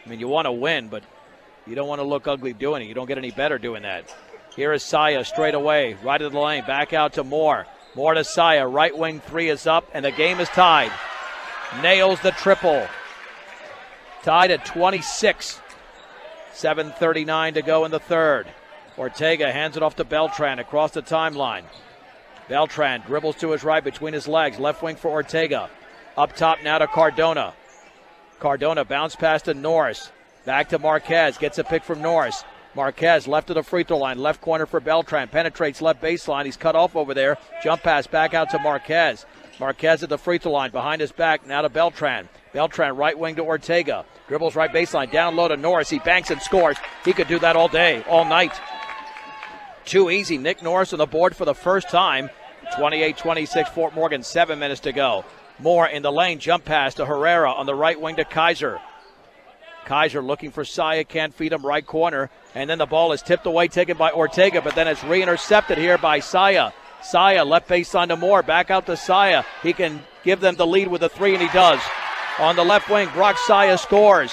I mean, you want to win, but you don't want to look ugly doing it. You don't get any better doing that. Here is Saya straight away, right of the lane, back out to Moore. Moore to Saya, right wing 3 is up, and the game is tied. Nails the triple. Tied at 26. 7:39 to go in the third. Ortega hands it off to Beltran across the timeline. Beltran dribbles to his right between his legs. Left wing for Ortega. Up top now to Cardona. Cardona bounce pass to Norris. Back to Marquez. Gets a pick from Norris. Marquez left of the free throw line. Left corner for Beltran. Penetrates left baseline. He's cut off over there. Jump pass back out to Marquez. Marquez at the free throw line. Behind his back now to Beltran. Beltran right wing to Ortega. Dribbles right baseline. Down low to Norris. He banks and scores. He could do that all day, all night. Too easy. Nick Norris on the board for the first time. 28-26 Fort Morgan, 7 minutes to go. Moore in the lane, jump pass to Herrera on the right wing to Kaiser. Kaiser looking for Saya, can't feed him, right corner. And then the ball is tipped away, taken by Ortega, but then it's re-intercepted here by Saya. Saya left baseline to Moore, back out to Saya. He can give them the lead with a 3, and he does. On the left wing, Brock Saya scores.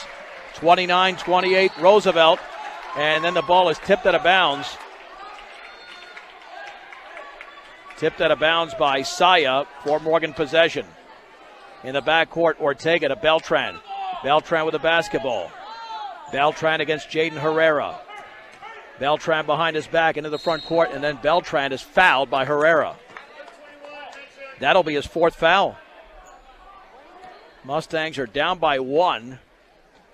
29-28 Roosevelt. And then the ball is tipped out of bounds. Tipped out of bounds by Saya. Fort Morgan possession. In the backcourt, Ortega to Beltran. Beltran with the basketball. Beltran against Jaden Herrera. Beltran behind his back into the front court, and then Beltran is fouled by Herrera. That'll be his fourth foul. Mustangs are down by 1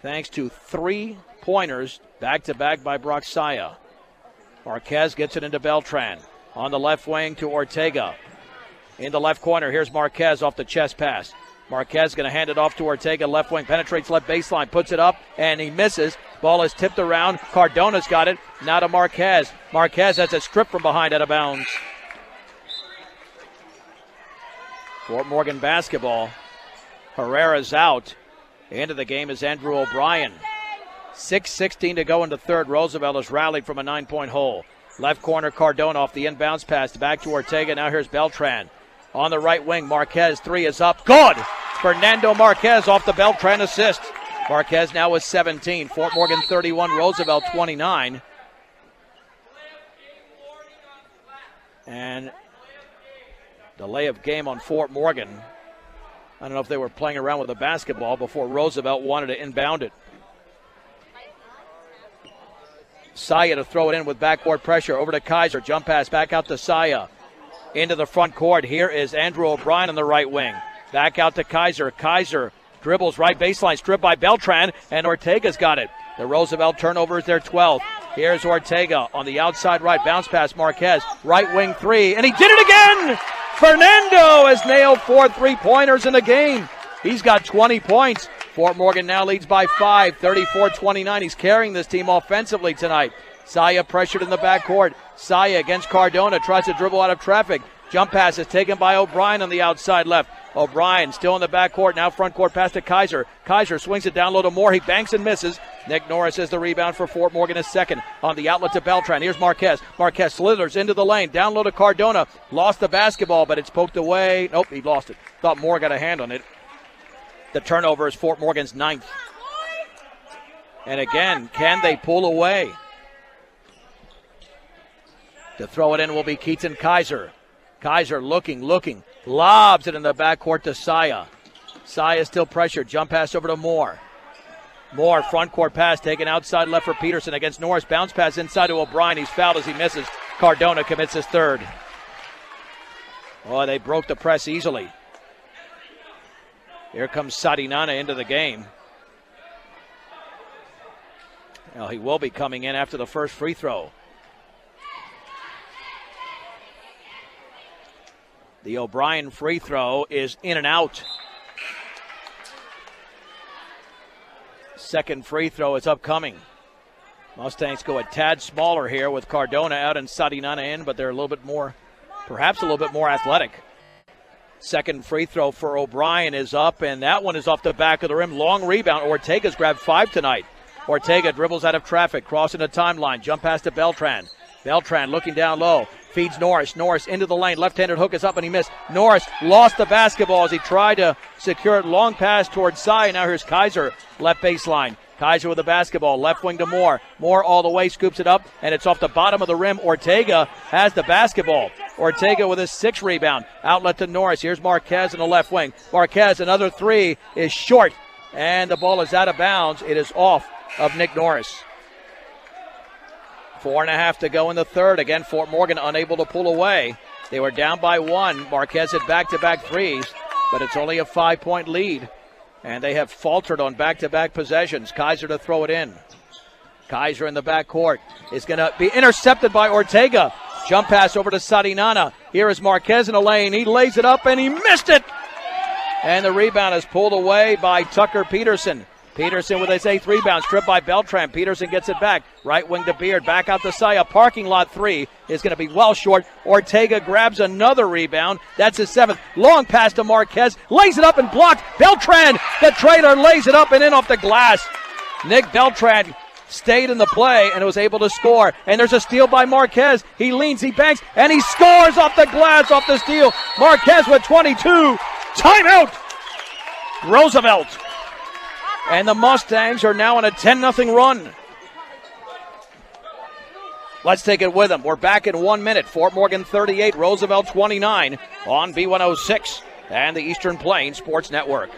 thanks to 3-pointers back-to-back by Brock Saya. Marquez gets it into Beltran. On the left wing to Ortega. In the left corner, here's Marquez off the chest pass. Marquez going to hand it off to Ortega. Left wing, penetrates left baseline, puts it up, and he misses. Ball is tipped around. Cardona's got it. Now to Marquez. Marquez has a strip from behind out of bounds. Fort Morgan basketball. Herrera's out. Into the game is Andrew O'Brien. 6:16 to go in the third. Roosevelt has rallied from a 9-point hole. Left corner, Cardona off the inbounds pass. Back to Ortega. Now here's Beltran. On the right wing, Marquez, 3 is up. Good! Fernando Marquez off the Beltran assist. Marquez now with 17. Fort Morgan 31, Roosevelt 29. And delay of game on Fort Morgan. I don't know if they were playing around with the basketball before Roosevelt wanted to inbound it. Saya to throw it in with backcourt pressure. Over to Kaiser. Jump pass back out to Saya. Into the front court. Here is Andrew O'Brien on the right wing. Back out to Kaiser. Kaiser dribbles right baseline. Stripped by Beltran. And Ortega's got it. The Roosevelt turnover is their 12th. Here's Ortega on the outside right. Bounce pass Marquez. Right wing 3. And he did it again! Fernando has nailed 4 3-pointers in the game. He's got 20 points. Fort Morgan now leads by 5, 34-29. He's carrying this team offensively tonight. Saya pressured in the backcourt. Saya against Cardona, tries to dribble out of traffic. Jump pass is taken by O'Brien on the outside left. O'Brien still in the backcourt, now front court pass to Kaiser. Kaiser swings it down low to Moore. He banks and misses. Nick Norris has the rebound for Fort Morgan, his second. On the outlet to Beltran. Here's Marquez. Marquez slithers into the lane. Down low to Cardona. Lost the basketball, but it's poked away. Nope, he lost it. Thought Moore got a hand on it. The turnover is Fort Morgan's 9th. And again, can they pull away? To throw it in will be Keaton Kaiser. Kaiser looking, lobs it in the backcourt to Saya. Saya still pressured. Jump pass over to Moore. Moore, front court pass taken outside left for Peterson against Norris. Bounce pass inside to O'Brien. He's fouled as he misses. Cardona commits his third. Oh, they broke the press easily. Here comes Sadinana into the game. Well, he will be coming in after the first free throw. The O'Brien free throw is in and out. Second free throw is upcoming. Mustangs go a tad smaller here with Cardona out and Sadinana in, but they're a little bit more, perhaps a little bit more athletic. Second free throw for O'Brien is up, and that one is off the back of the rim. Long rebound. Ortega's grabbed 5 tonight. Ortega dribbles out of traffic, crossing the timeline. Jump pass to Beltran. Beltran looking down low. Feeds Norris. Norris into the lane. Left-handed hook is up, and he missed. Norris lost the basketball as he tried to secure it. Long pass towards Sai. Now here's Kaiser. Left baseline. Kaiser with the basketball. Left wing to Moore. Moore all the way, scoops it up, and it's off the bottom of the rim. Ortega has the basketball. Ortega with his 6th rebound. Outlet to Norris. Here's Marquez in the left wing. Marquez, another 3 is short, and the ball is out of bounds. It is off of Nick Norris. 4.5 to go in the third. Again, Fort Morgan unable to pull away. They were down by 1. Marquez had back-to-back threes, but it's only a 5-point lead. And they have faltered on back-to-back possessions. Kaiser to throw it in. Kaiser in the backcourt is going to be intercepted by Ortega. Jump pass over to Sadinana. Here is Marquez in the lane. He lays it up, and he missed it. And the rebound is pulled away by Tucker Peterson. Peterson with his 8th rebound, stripped by Beltran. Peterson gets it back. Right wing to Beard. Back out to Saya. Parking lot 3 is going to be well short. Ortega grabs another rebound. That's his 7th. Long pass to Marquez. Lays it up and blocked. Beltran, the traitor, lays it up and in off the glass. Nick Beltran stayed in the play and was able to score. And there's a steal by Marquez. He leans, he banks, and he scores off the glass off the steal. Marquez with 22. Timeout. Roosevelt. And the Mustangs are now on a 10-0 run. Let's take it with them. We're back in 1 minute. Fort Morgan 38, Roosevelt 29 on B106 and the Eastern Plains Sports Network.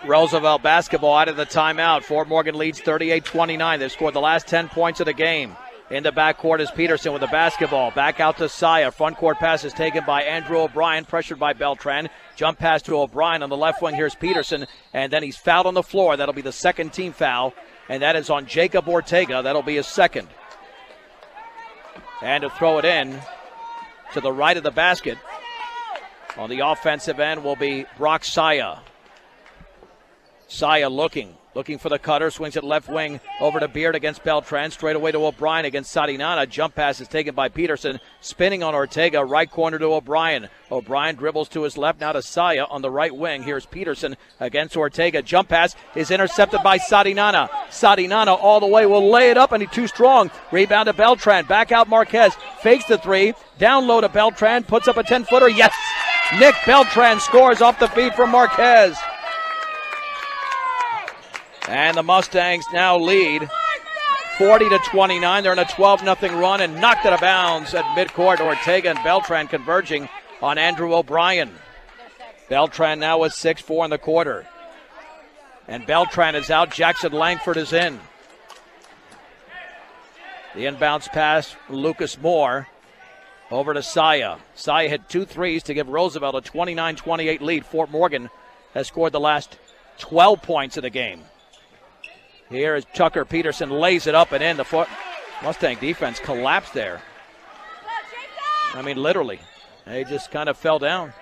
Roosevelt basketball out of the timeout. Fort Morgan leads 38-29. They've scored the last 10 points of the game. In the backcourt is Peterson with the basketball. Back out to Saya. Front court pass is taken by Andrew O'Brien, pressured by Beltran. Jump pass to O'Brien on the left wing. Here's Peterson, and then he's fouled on the floor. That'll be the second team foul, and that is on Jacob Ortega. That'll be his second. And to throw it in to the right of the basket on the offensive end will be Brock Saya. Saya looking for the cutter, swings it left wing over to Beard against Beltran, straight away to O'Brien against Sadinana. Jump pass is taken by Peterson, spinning on Ortega, right corner to O'Brien. O'Brien dribbles to his left, now to Saya on the right wing. Here's Peterson against Ortega. Jump pass is intercepted by Sadinana. Sadinana all the way will lay it up, and he's too strong. Rebound to Beltran, back out Marquez, fakes the three, down low to Beltran, puts up a 10-footer. Yes! Nick Beltran scores off the feed from Marquez. And the Mustangs now lead 40-29. They're in a 12-0 run and knocked out of bounds at midcourt. Ortega and Beltran converging on Andrew O'Brien. Beltran now with 6-4 in the quarter. And Beltran is out. Jackson Langford is in. The inbounds pass, Lucas Moore over to Saya. Saya hit 2 threes to give Roosevelt a 29-28 lead. Fort Morgan has scored the last 12 points of the game. Here is Tucker Peterson, lays it up and in. The Mustang defense collapsed there. I mean, literally. They just kind of fell down.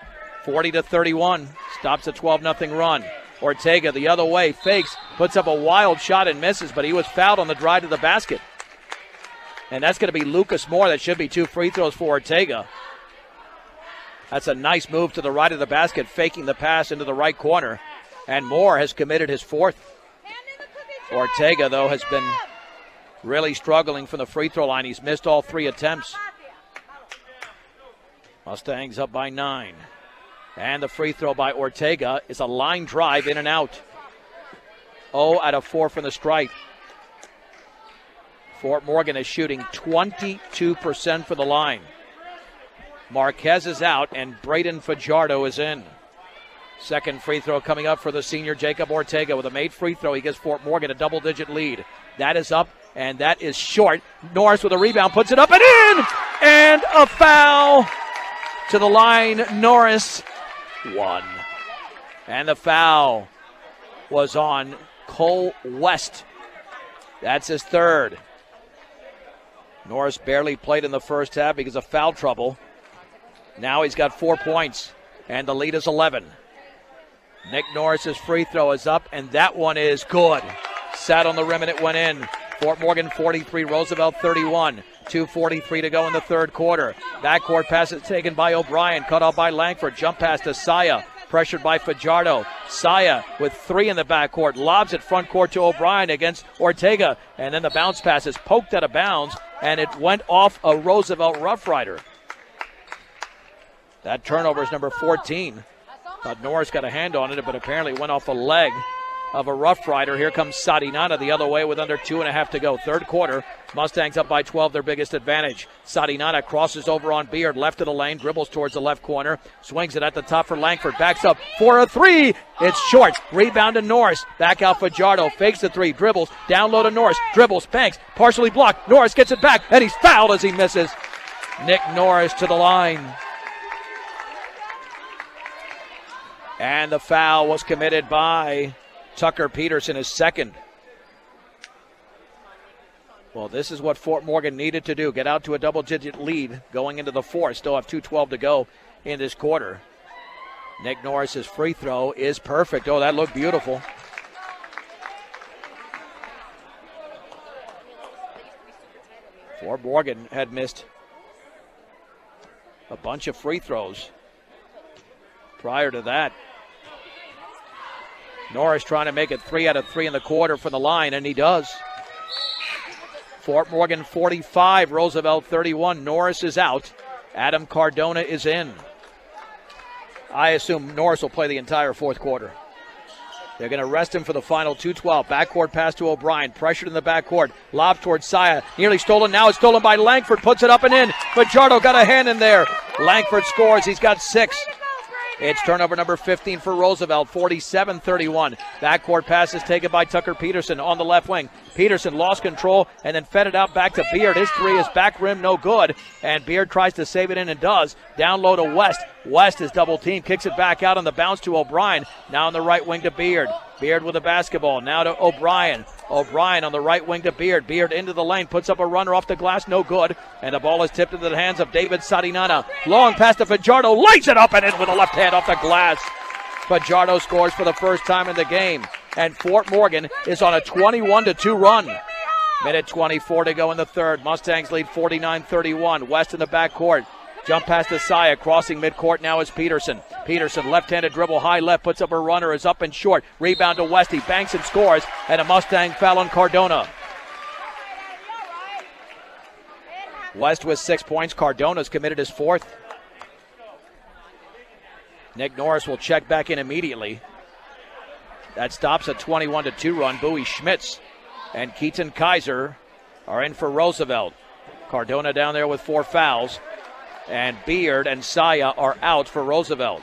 40-31, stops a 12-0 run. Ortega the other way, fakes, puts up a wild shot and misses, but he was fouled on the drive to the basket. And that's going to be Lucas Moore. That should be 2 free throws for Ortega. That's a nice move to the right of the basket, faking the pass into the right corner. And Moore has committed his 4th. Ortega, though, has been really struggling from the free throw line. He's missed all 3 attempts. Mustangs up by 9. And the free throw by Ortega is a line drive in and out. 0 out of 4 from the stripe. Fort Morgan is shooting 22% for the line. Marquez is out, and Braden Fajardo is in. Second free throw coming up for the senior Jacob Ortega. With a made free throw, he gives Fort Morgan a double-digit lead. That is up, and that is short. Norris with a rebound, puts it up and in! And a foul to the line. Norris, 1. And the foul was on Cole West. That's his 3rd. Norris barely played in the first half because of foul trouble. Now he's got 4 points, and the lead is 11. Nick Norris's free throw is up, and that one is good. Sat on the rim, and it went in. Fort Morgan 43, Roosevelt 31. 2:43 to go in the third quarter. Backcourt pass is taken by O'Brien, cut off by Langford. Jump pass to Saya, pressured by Fajardo. Saya with 3 in the backcourt, lobs it front court to O'Brien against Ortega, and then the bounce pass is poked out of bounds, and it went off a Roosevelt Rough Rider. That turnover is number 14. Thought Norris got a hand on it, but apparently went off a leg of a Rough Rider. Here comes Sadinana the other way with under 2.5 to go. Third quarter, Mustangs up by 12, their biggest advantage. Sadinana crosses over on Beard, left of the lane, dribbles towards the left corner, swings it at the top for Langford, backs up for a 3. It's short. Rebound to Norris. Back out Fajardo, fakes the 3, dribbles, down low to Norris, dribbles, banks, partially blocked. Norris gets it back, and he's fouled as he misses. Nick Norris to the line. And the foul was committed by Tucker Peterson, his 2nd. Well, this is what Fort Morgan needed to do. Get out to a double-digit lead going into the 4th. Still have 2:12 to go in this quarter. Nick Norris's free throw is perfect. Oh, that looked beautiful. Fort Morgan had missed a bunch of free throws prior to that. Norris trying to make it 3 out of 3 in the quarter from the line, and he does. Fort Morgan 45, Roosevelt 31. Norris is out. Adam Cardona is in. I assume Norris will play the entire 4th quarter. They're going to rest him for the final 2:12. Backcourt pass to O'Brien. Pressured in the backcourt. Lob towards Saya. Nearly stolen. Now it's stolen by Langford. Puts it up and in. Fajardo got a hand in there. Langford scores. He's got 6. It's turnover number 15 for Roosevelt, 47-31. Backcourt pass is taken by Tucker Peterson on the left wing. Peterson lost control and then fed it out back to Beard. His three is back rim, no good. And Beard tries to save it in and does. Down low to West. West is double teamed, kicks it back out on the bounce to O'Brien. Now on the right wing to Beard. Beard with the basketball. Now to O'Brien. O'Brien on the right wing to Beard. Beard into the lane, puts up a runner off the glass, no good. And the ball is tipped into the hands of David Sadinana. Long pass to Fajardo, lights it up and in with a left hand off the glass. Fajardo scores for the first time in the game. And Fort Morgan is on a 21-2 run. Minute 24 to go in the third. Mustangs lead 49-31. West in the backcourt. Jump pass to Saya, crossing midcourt now is Peterson. Peterson, left-handed dribble, high left, puts up a runner, is up and short. Rebound to West, he banks and scores, and a Mustang foul on Cardona. West with 6 points. Cardona's committed his 4th. Nick Norris will check back in immediately. That stops a 21-2 run. Bowie Schmitz and Keaton Kaiser are in for Roosevelt. Cardona down there with 4 fouls. And Beard and Saya are out for Roosevelt.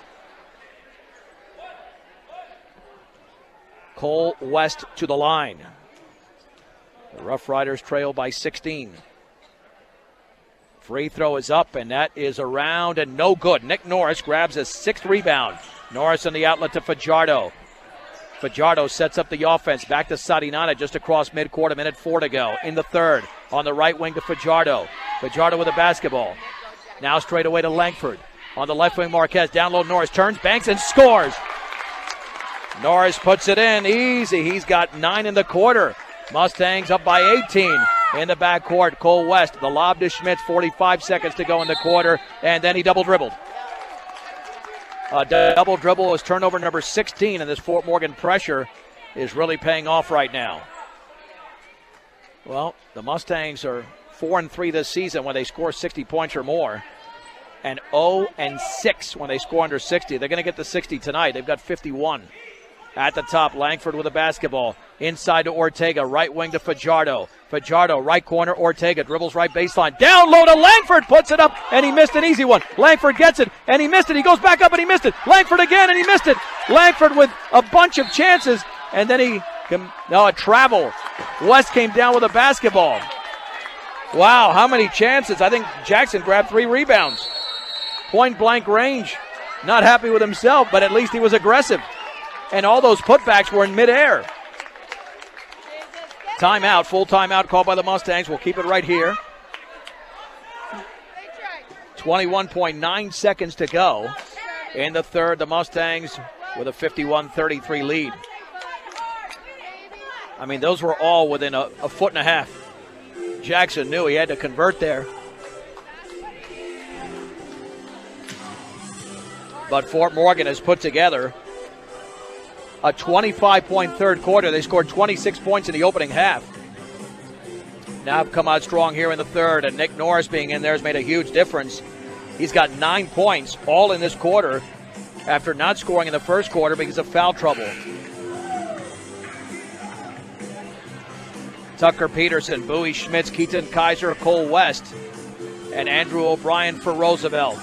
Cole West to the line. The Rough Riders trail by 16. Free throw is up, and that is around and no good. Nick Norris grabs a 6th rebound. Norris on the outlet to Fajardo. Fajardo sets up the offense. Back to Sadinana just across midcourt. A minute 4 to go in the third. On the right wing to Fajardo. Fajardo with the basketball. Now straight away to Langford. On the left wing, Marquez. Down low, Norris turns, banks, and scores. Norris puts it in easy. He's got 9 in the quarter. Mustangs up by 18 in the backcourt. Cole West, the lob to Schmitz, 45 seconds to go in the quarter, and then he double dribbled. A double dribble is turnover number 16, and this Fort Morgan pressure is really paying off right now. Well, the Mustangs are 4-3 this season when they score 60 points or more, and 0-6 when they score under 60. They're going to get to 60 tonight. They've got 51. At the top, Langford with a basketball. Inside to Ortega, right wing to Fajardo. Fajardo, right corner, Ortega dribbles right baseline. Down low to Langford, puts it up, and he missed an easy one. Langford gets it, and he missed it. He goes back up, and he missed it. Langford again, and he missed it. Langford with a bunch of chances, and then a travel. West came down with a basketball. Wow, how many chances? I think Jackson grabbed 3 rebounds. Point blank range. Not happy with himself, but at least he was aggressive. And all those putbacks were in midair. Timeout, full timeout called by the Mustangs. We'll keep it right here. 21.9 seconds to go. In the third, the Mustangs with a 51-33 lead. I mean, those were all within a foot and a half. Jackson knew he had to convert there. But Fort Morgan has put together a 25-point third quarter. They scored 26 points in the opening half. Now have come out strong here in the third, and Nick Norris being in there has made a huge difference. He's got 9 points all in this quarter after not scoring in the first quarter because of foul trouble. Tucker Peterson, Bowie Schmitz, Keaton Kaiser, Cole West, and Andrew O'Brien for Roosevelt.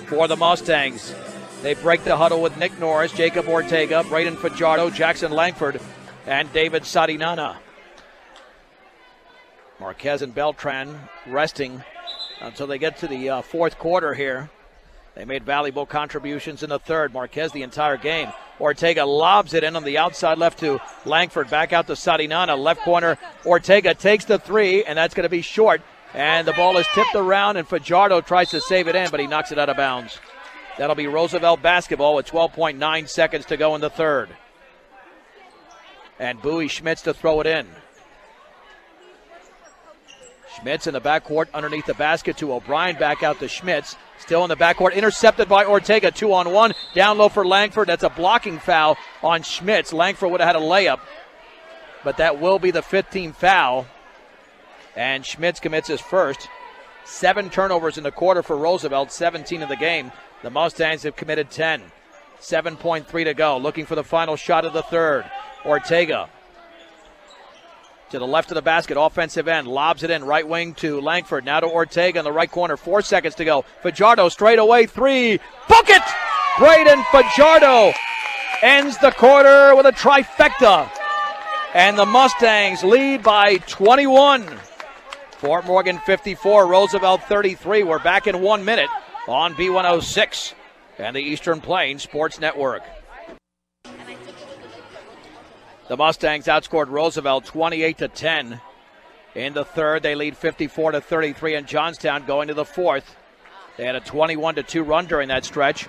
For the Mustangs, they break the huddle with Nick Norris, Jacob Ortega, Braden Fajardo, Jackson Langford, and David Sadinana. Marquez and Beltran resting until they get to the fourth quarter here. They made valuable contributions in the third. Marquez the entire game. Ortega lobs it in on the outside left to Langford. Back out to Sadinana. Left corner. Ortega takes the 3, and that's going to be short. And the ball is tipped around, and Fajardo tries to save it in, but he knocks it out of bounds. That'll be Roosevelt basketball with 12.9 seconds to go in the third. And Bowie Schmitz to throw it in. Schmitz in the backcourt underneath the basket to O'Brien. Back out to Schmitz. Still in the backcourt. Intercepted by Ortega. 2-on-1. Down low for Langford. That's a blocking foul on Schmitz. Langford would have had a layup, but that will be the 15th foul. And Schmitz commits his first. 7 turnovers in the quarter for Roosevelt. 17 in the game. The Mustangs have committed 10. 7.3 to go. Looking for the final shot of the third. Ortega to the left of the basket, offensive end, lobs it in, right wing to Langford, now to Ortega in the right corner, 4 seconds to go. Fajardo straight away, three, bucket! Braden Fajardo ends the quarter with a trifecta. And the Mustangs lead by 21. Fort Morgan 54, Roosevelt 33. We're back in 1 minute on B106 and the Eastern Plains Sports Network. The Mustangs outscored Roosevelt 28-10 in the third. They lead 54-33 in Johnstown going to the fourth. They had a 21-2 run during that stretch.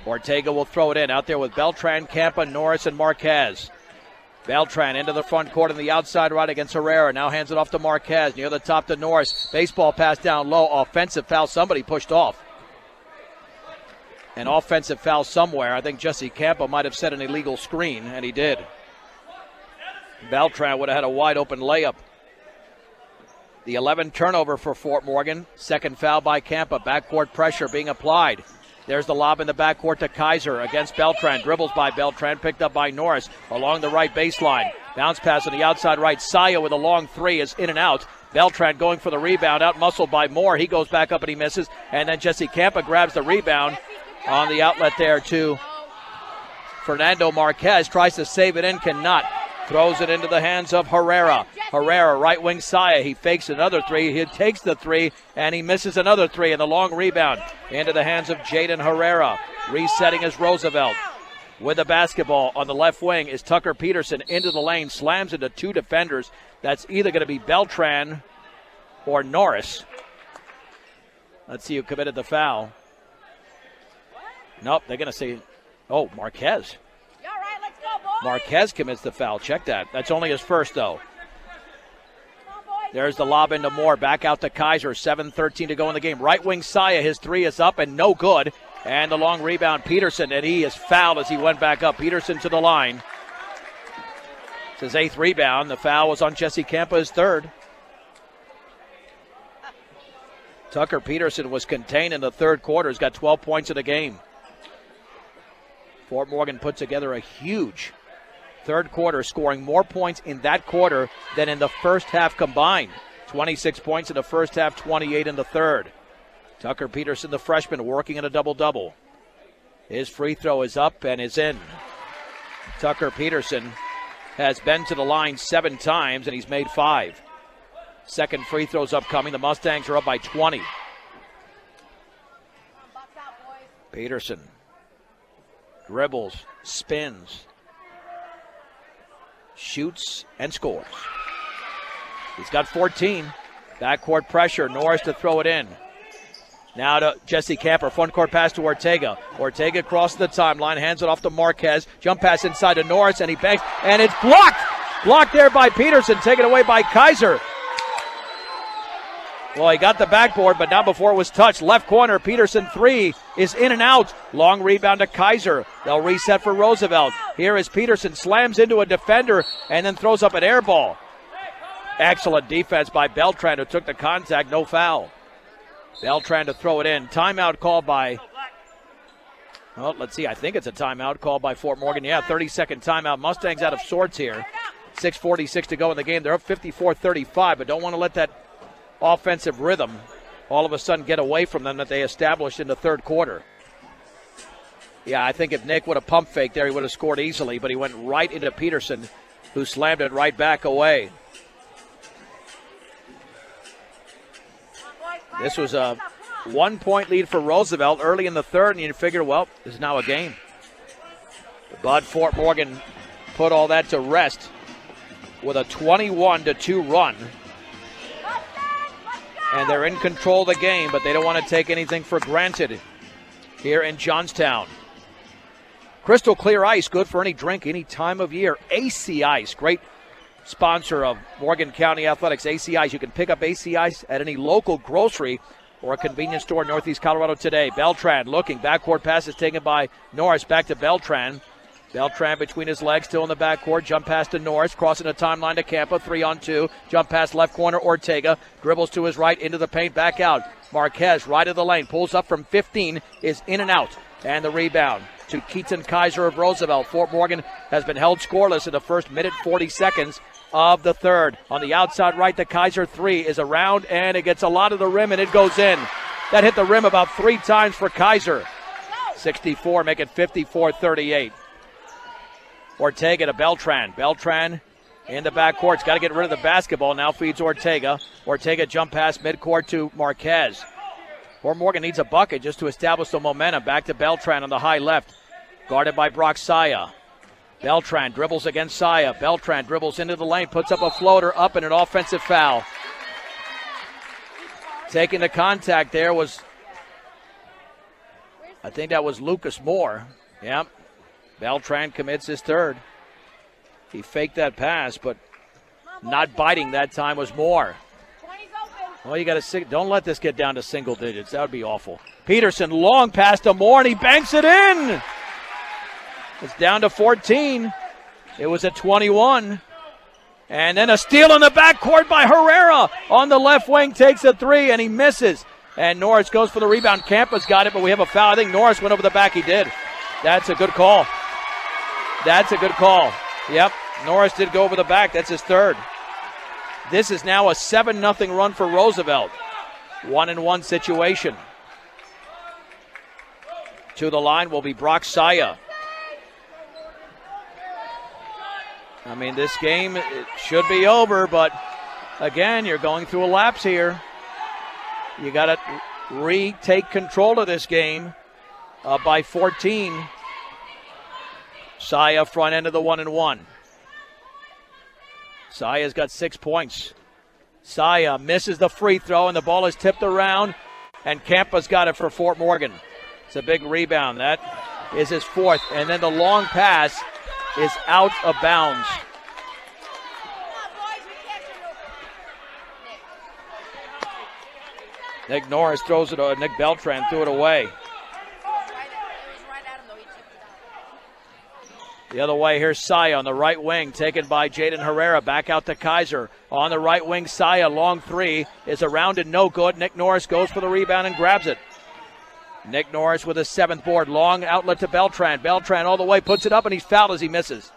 Ortega will throw it in out there with Beltran, Campa, Norris, and Marquez. Beltran into the front court on the outside right against Herrera. Now hands it off to Marquez. Near the top to Norris. Baseball pass down low. Offensive foul. Somebody pushed off. An offensive foul somewhere. I think Jesse Campa might have set an illegal screen, and he did. Beltran would have had a wide open layup. The 11 turnover for Fort Morgan. Second foul by Campa. Backcourt pressure being applied. There's the lob in the backcourt to Kaiser against Beltran. Dribbles by Beltran, picked up by Norris along the right baseline. Bounce pass on the outside right. Saya with a long three is in and out. Beltran going for the rebound, out muscled by Moore. He goes back up and he misses. And then Jesse Campa grabs the rebound on the outlet there to Fernando Marquez. Tries to save it in, cannot. Throws it into the hands of Herrera. Herrera, right wing Saya. He fakes another three. He takes the three, and he misses another three. And the long rebound into the hands of Jaden Herrera. Resetting is Roosevelt. With the basketball on the left wing is Tucker Peterson into the lane. Slams into two defenders. That's either going to be Beltran or Norris. Let's see who committed the foul. Nope, they're going to say, oh, Marquez. Marquez commits the foul. Check that. That's only his first, though. There's the lob into Moore. Back out to Kaiser. 7:13 to go in the game. Right wing Saya. His three is up and no good. And the long rebound, Peterson. And he is fouled as he went back up. Peterson to the line. It's his eighth rebound. The foul was on Jesse Campa, his third. Tucker Peterson was contained in the third quarter. He's got 12 points in the game. Fort Morgan put together a huge third quarter, scoring more points in that quarter than in the first half combined. 26 points in the first half, 28 in the third. Tucker Peterson, the freshman, working in a double-double. His free throw is up and is in. Tucker Peterson has been to the line 7 times, and he's made 5. Second free throw's upcoming. The Mustangs are up by 20. Peterson dribbles, spins, shoots, and scores. He's got 14. Backcourt pressure. Norris to throw it in. Now to Jesse Campa. Front court pass to Ortega. Ortega crosses the timeline. Hands it off to Marquez. Jump pass inside to Norris, and he banks. And it's blocked. Blocked there by Peterson. Taken away by Kaiser. Well, he got the backboard, but not before it was touched. Left corner, Peterson three is in and out. Long rebound to Kaiser. They'll reset for Roosevelt. Here is Peterson, slams into a defender and then throws up an air ball. Excellent defense by Beltran, who took the contact, no foul. Beltran to throw it in. Timeout called by, well, let's see, I think it's a timeout called by Fort Morgan. Yeah, 30-second timeout. Mustangs out of sorts here. 6:46 to go in the game. They're up 54-35, but don't want to let that offensive rhythm all of a sudden get away from them that they established in the third quarter. Yeah, I think if Nick would have pump faked there, he would have scored easily, but he went right into Peterson, who slammed it right back away. This was a 1-point lead for Roosevelt early in the third, and you figure, well, this is now a game. But Fort Morgan put all that to rest with a 21-2 run. And they're in control of the game, but they don't want to take anything for granted here in Johnstown. Crystal clear ice, good for any drink, any time of year. AC Ice, great sponsor of Morgan County Athletics. AC Ice, you can pick up AC Ice at any local grocery or a convenience store in Northeast Colorado today. Beltran looking, backcourt pass is taken by Norris, back to Beltran. Beltran between his legs, still in the backcourt. Jump pass to Norris, crossing the timeline to Campa. 3-on-2. Jump pass left corner, Ortega. Dribbles to his right, into the paint, back out. Marquez, right of the lane, pulls up from 15, is in and out. And the rebound to Keaton Kaiser of Roosevelt. Fort Morgan has been held scoreless in the first minute 40 seconds of the third. On the outside right, the Kaiser three is around, and it gets a lot of the rim, and it goes in. That hit the rim about 3 times for Kaiser. 64, make it 54-38. Ortega to Beltran. Beltran in the backcourt. It's got to get rid of the basketball. Now feeds Ortega. Ortega jump pass midcourt to Marquez. Fort Morgan needs a bucket just to establish the momentum. Back to Beltran on the high left. Guarded by Brock Saya. Beltran dribbles against Saya. Beltran dribbles into the lane. Puts up a floater up and an offensive foul. Taking the contact there was, I think that was Lucas Moore. Yep. Beltran commits his third. He faked that pass, but not biting that time was Moore. Well, you got to don't let this get down to single digits. That would be awful. Peterson, long pass to Moore, and he banks it in. It's down to 14. It was at 21. And then a steal in the backcourt by Herrera on the left wing, takes a three, and he misses. And Norris goes for the rebound. Campa's got it, but we have a foul. I think Norris went over the back. He did. That's a good call. That's a good call. Yep, Norris did go over the back. That's his third. This is now a 7-0 run for Roosevelt. 1-1 situation. To the line will be Brock Saya. I mean, this game it should be over, but again, you're going through a lapse here. You got to retake control of this game by 14. Saya front end of the 1-1. Saya's got 6 points. Saya misses the free throw, and the ball is tipped around, and Campa's got it for Fort Morgan. It's a big rebound. That is his fourth. And then the long pass is out of bounds. Nick Norris throws it. Nick Beltran threw it away. The other way, here's Saya on the right wing, taken by Jaden Herrera. Back out to Kaiser. On the right wing, Saya, long three, is around and no good. Nick Norris goes for the rebound and grabs it. Nick Norris with his 7th board. Long outlet to Beltran. Beltran all the way, puts it up, and he's fouled as he misses.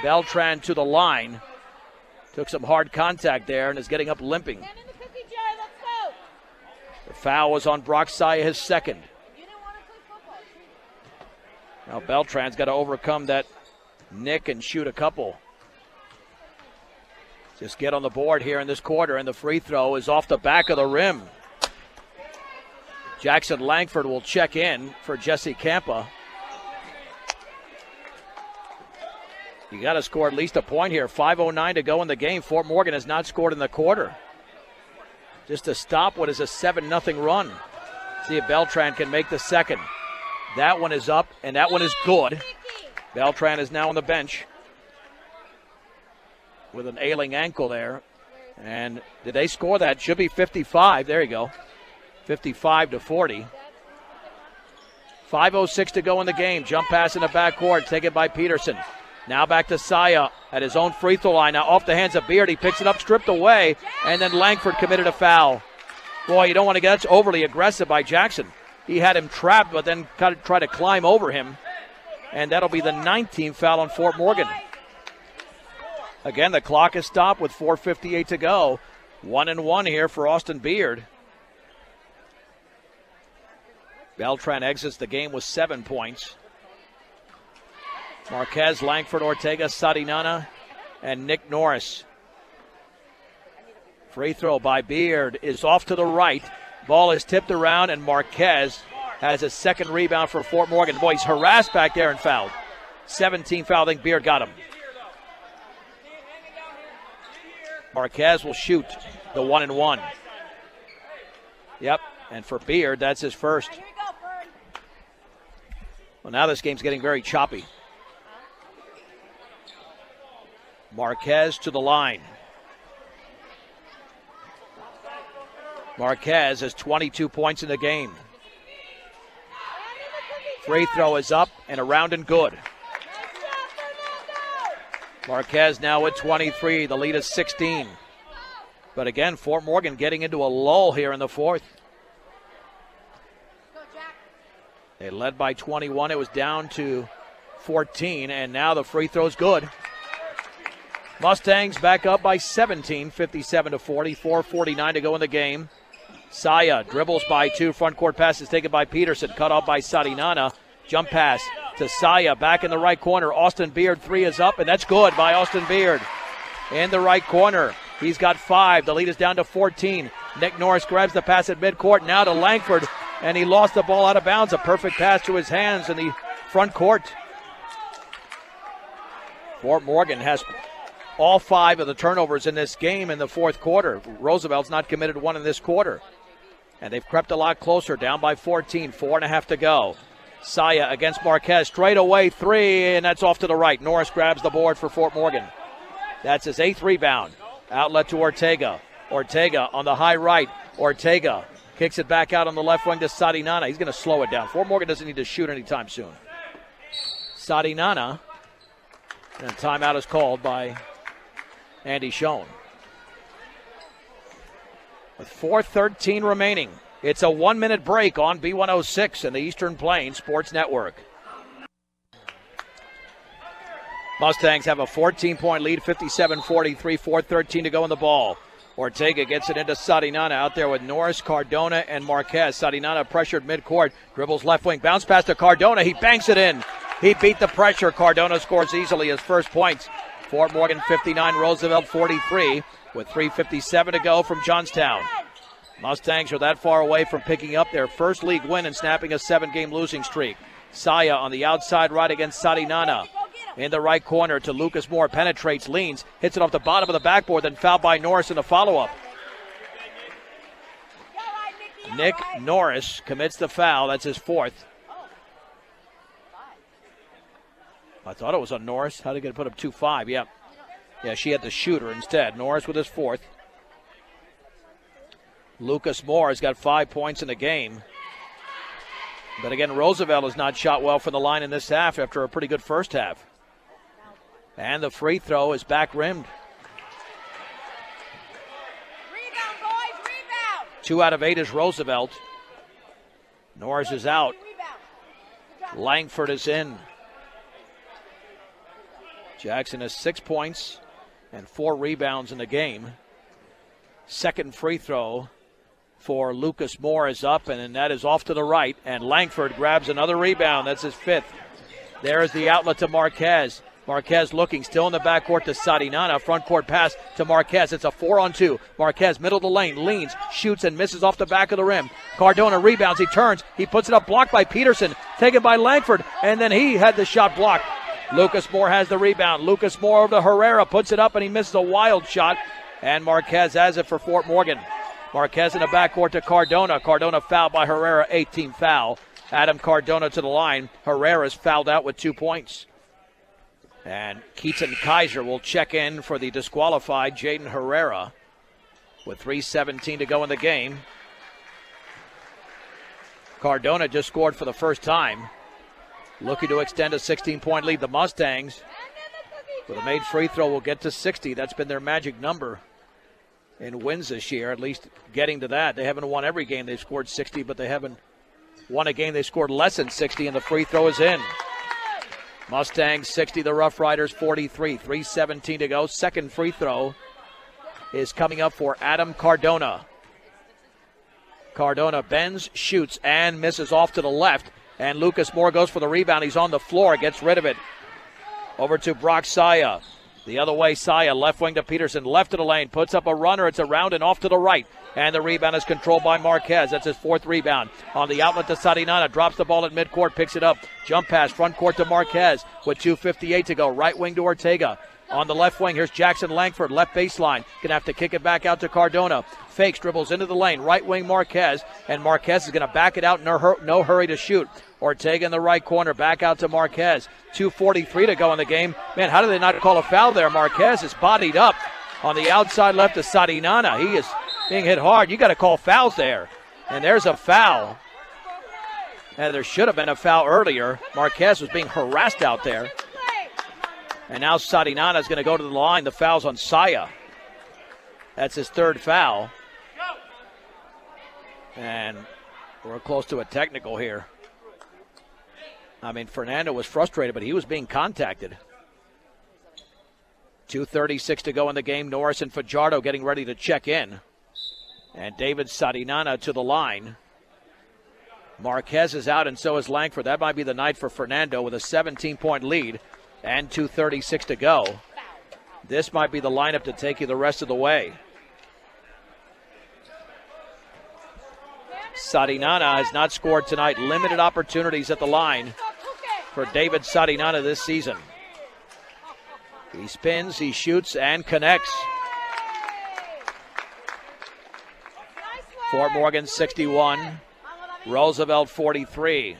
Beltran to the line. Took some hard contact there and is getting up limping. The foul was on Brock Saya, his second. Now Beltran's got to overcome that nick and shoot a couple. Just get on the board here in this quarter, and the free throw is off the back of the rim. Jackson Langford will check in for Jesse Campa. You got to score at least a point here. 5:09 to go in the game. Fort Morgan has not scored in the quarter. Just to stop what is a 7-0 run. See if Beltran can make the second. That one is up, and that one is good. Beltran is now on the bench with an ailing ankle there. And did they score that? Should be 55. There you go. 55-40. 5:06 to go in the game. Jump pass in the backcourt, taken by Peterson. Now back to Saya at his own free throw line. Now off the hands of Beard. He picks it up, stripped away, and then Langford committed a foul. Boy, you don't want to get overly aggressive by Jackson. He had him trapped, but then kind of tried to climb over him. And that'll be the 19th foul on Fort Morgan. Again, the clock is stopped with 4:58 to go. 1-1 here for Austin Beard. Beltran exits the game with 7 points. Marquez, Langford, Ortega, Sadinana, and Nick Norris. Free throw by Beard is off to the right. Ball is tipped around, and Marquez has a second rebound for Fort Morgan. Boy, he's harassed back there and fouled. 17 foul. I think Beard got him. Marquez will shoot the 1-1. Yep, and for Beard, that's his first. Well, now this game's getting very choppy. Marquez to the line. Marquez has 22 points in the game. Free throw is up and around and good. Marquez now at 23. The lead is 16. But again, Fort Morgan getting into a lull here in the fourth. They led by 21. It was down to 14, and now the free throw's good. Mustangs back up by 17, 57-40, 4:49 to go in the game. Saya dribbles by 2. Front court pass is taken by Peterson. Cut off by Sarinana. Jump pass to Saya. Back in the right corner. Austin Beard, 3 is up, and that's good by Austin Beard. In the right corner. He's got 5. The lead is down to 14. Nick Norris grabs the pass at midcourt. Now to Langford, and he lost the ball out of bounds. A perfect pass to his hands in the front court. Fort Morgan has all 5 of the turnovers in this game in the fourth quarter. Roosevelt's not committed one in this quarter. And they've crept a lot closer, down by 14, 4.5 to go. Saya against Marquez, straight away 3, and that's off to the right. Norris grabs the board for Fort Morgan. That's his 8th rebound. Outlet to Ortega. Ortega on the high right. Ortega kicks it back out on the left wing to Sarinana. He's going to slow it down. Fort Morgan doesn't need to shoot anytime soon. Sarinana, and a timeout is called by Andy Schoen. With 4:13 remaining, it's a 1-minute break on B106 and the Eastern Plains Sports Network. Mustangs have a 14-point lead, 57-43, 4:13 to go in the ball. Ortega gets it into Sarinana out there with Norris, Cardona, and Marquez. Sarinana pressured midcourt, dribbles left wing, bounce pass to Cardona. He banks it in. He beat the pressure. Cardona scores easily his first points. Fort Morgan 59, Roosevelt 43, with 3:57 to go from Johnstown. Mustangs are that far away from picking up their first league win and snapping a 7-game losing streak. Saya on the outside right against Sarinana. In the right corner to Lucas Moore, penetrates, leans, hits it off the bottom of the backboard, then fouled by Norris in the follow-up. Nick Norris commits the foul. That's his 4th. I thought it was on Norris. How did he get to put up 2-5? Yeah, she had the shooter instead. Norris with his 4th. Lucas Moore has got 5 points in the game. But again, Roosevelt has not shot well from the line in this half after a pretty good first half. And the free throw is back rimmed. Rebound, boys, rebound. 2 out of 8 is Roosevelt. Norris is out. Langford is in. Jackson has 6 points and 4 rebounds in the game. Second free throw for Lucas Moore is up, and then that is off to the right. And Langford grabs another rebound. That's his 5th. There is the outlet to Marquez. Marquez looking, still in the backcourt to Sarinana. Front court pass to Marquez. It's a 4-on-2. Marquez, middle of the lane, leans, shoots, and misses off the back of the rim. Cardona rebounds. He turns. He puts it up, blocked by Peterson. Taken by Langford, and then he had the shot blocked. Lucas Moore has the rebound. Lucas Moore over to Herrera, puts it up, and he misses a wild shot. And Marquez has it for Fort Morgan. Marquez in the backcourt to Cardona. Cardona fouled by Herrera, 18th foul. Adam Cardona to the line. Herrera's fouled out with 2 points. And Keaton Kaiser will check in for the disqualified Jaden Herrera with 3:17 to go in the game. Cardona just scored for the first time, looking to extend a 16-point lead. The Mustangs, with a made free throw, will get to 60. That's been their magic number in wins this year, at least getting to that. They haven't won every game they've scored 60, but they haven't won a game they scored less than 60, and the free throw is in. Mustangs 60, the Rough Riders 43, 3:17 to go. Second free throw is coming up for Adam Cardona. Cardona bends, shoots, and misses off to the left. And Lucas Moore goes for the rebound. He's on the floor, gets rid of it. Over to Brock Saya. The other way, Saya, left wing to Peterson, left of the lane, puts up a runner. It's around and off to the right. And the rebound is controlled by Marquez. That's his 4th rebound. On the outlet to Sarinana, drops the ball at midcourt, picks it up. Jump pass, front court to Marquez with 2:58 to go. Right wing to Ortega. On the left wing, here's Jackson Langford, left baseline. Gonna have to kick it back out to Cardona. Fakes, dribbles into the lane. Right wing Marquez, and Marquez is gonna back it out. No hurry to shoot. Ortega in the right corner, back out to Marquez. 2:43 to go in the game. Man, how did they not call a foul there? Marquez is bodied up on the outside left to Sarinana. He is being hit hard. You got to call fouls there. And there's a foul. And there should have been a foul earlier. Marquez was being harassed out there. And now Sarinana is going to go to the line. The foul's on Saya. That's his 3rd foul. And we're close to a technical here. I mean, Fernando was frustrated, but he was being contacted. 2:36 to go in the game. Norris and Fajardo getting ready to check in. And David Sarinana to the line. Marquez is out, and so is Langford. That might be the night for Fernando with a 17-point lead and 2:36 to go. This might be the lineup to take you the rest of the way. Sarinana has not scored tonight. Limited opportunities at the line for David Sarinana this season. He spins, he shoots, and connects. Fort Morgan 61, Roosevelt 43.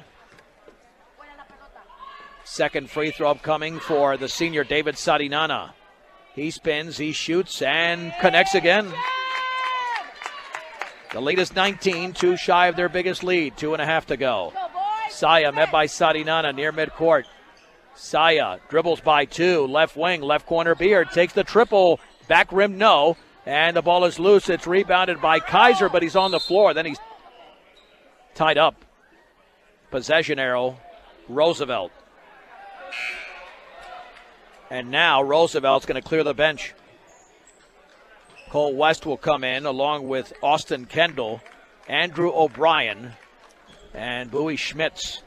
Second free throw upcoming for the senior David Sarinana. He spins, he shoots, and connects again. The lead is 19, two shy of their biggest lead, 2.5 to go. Saya met by Sarinana near midcourt. Saya dribbles by two, left wing, left corner. Beard takes the triple, back rim no, and the ball is loose. It's rebounded by Kaiser, but he's on the floor. Then he's tied up. Possession arrow, Roosevelt. And now Roosevelt's going to clear the bench. Cole West will come in along with Austin Kendall, Andrew O'Brien, and Bowie Schmitz.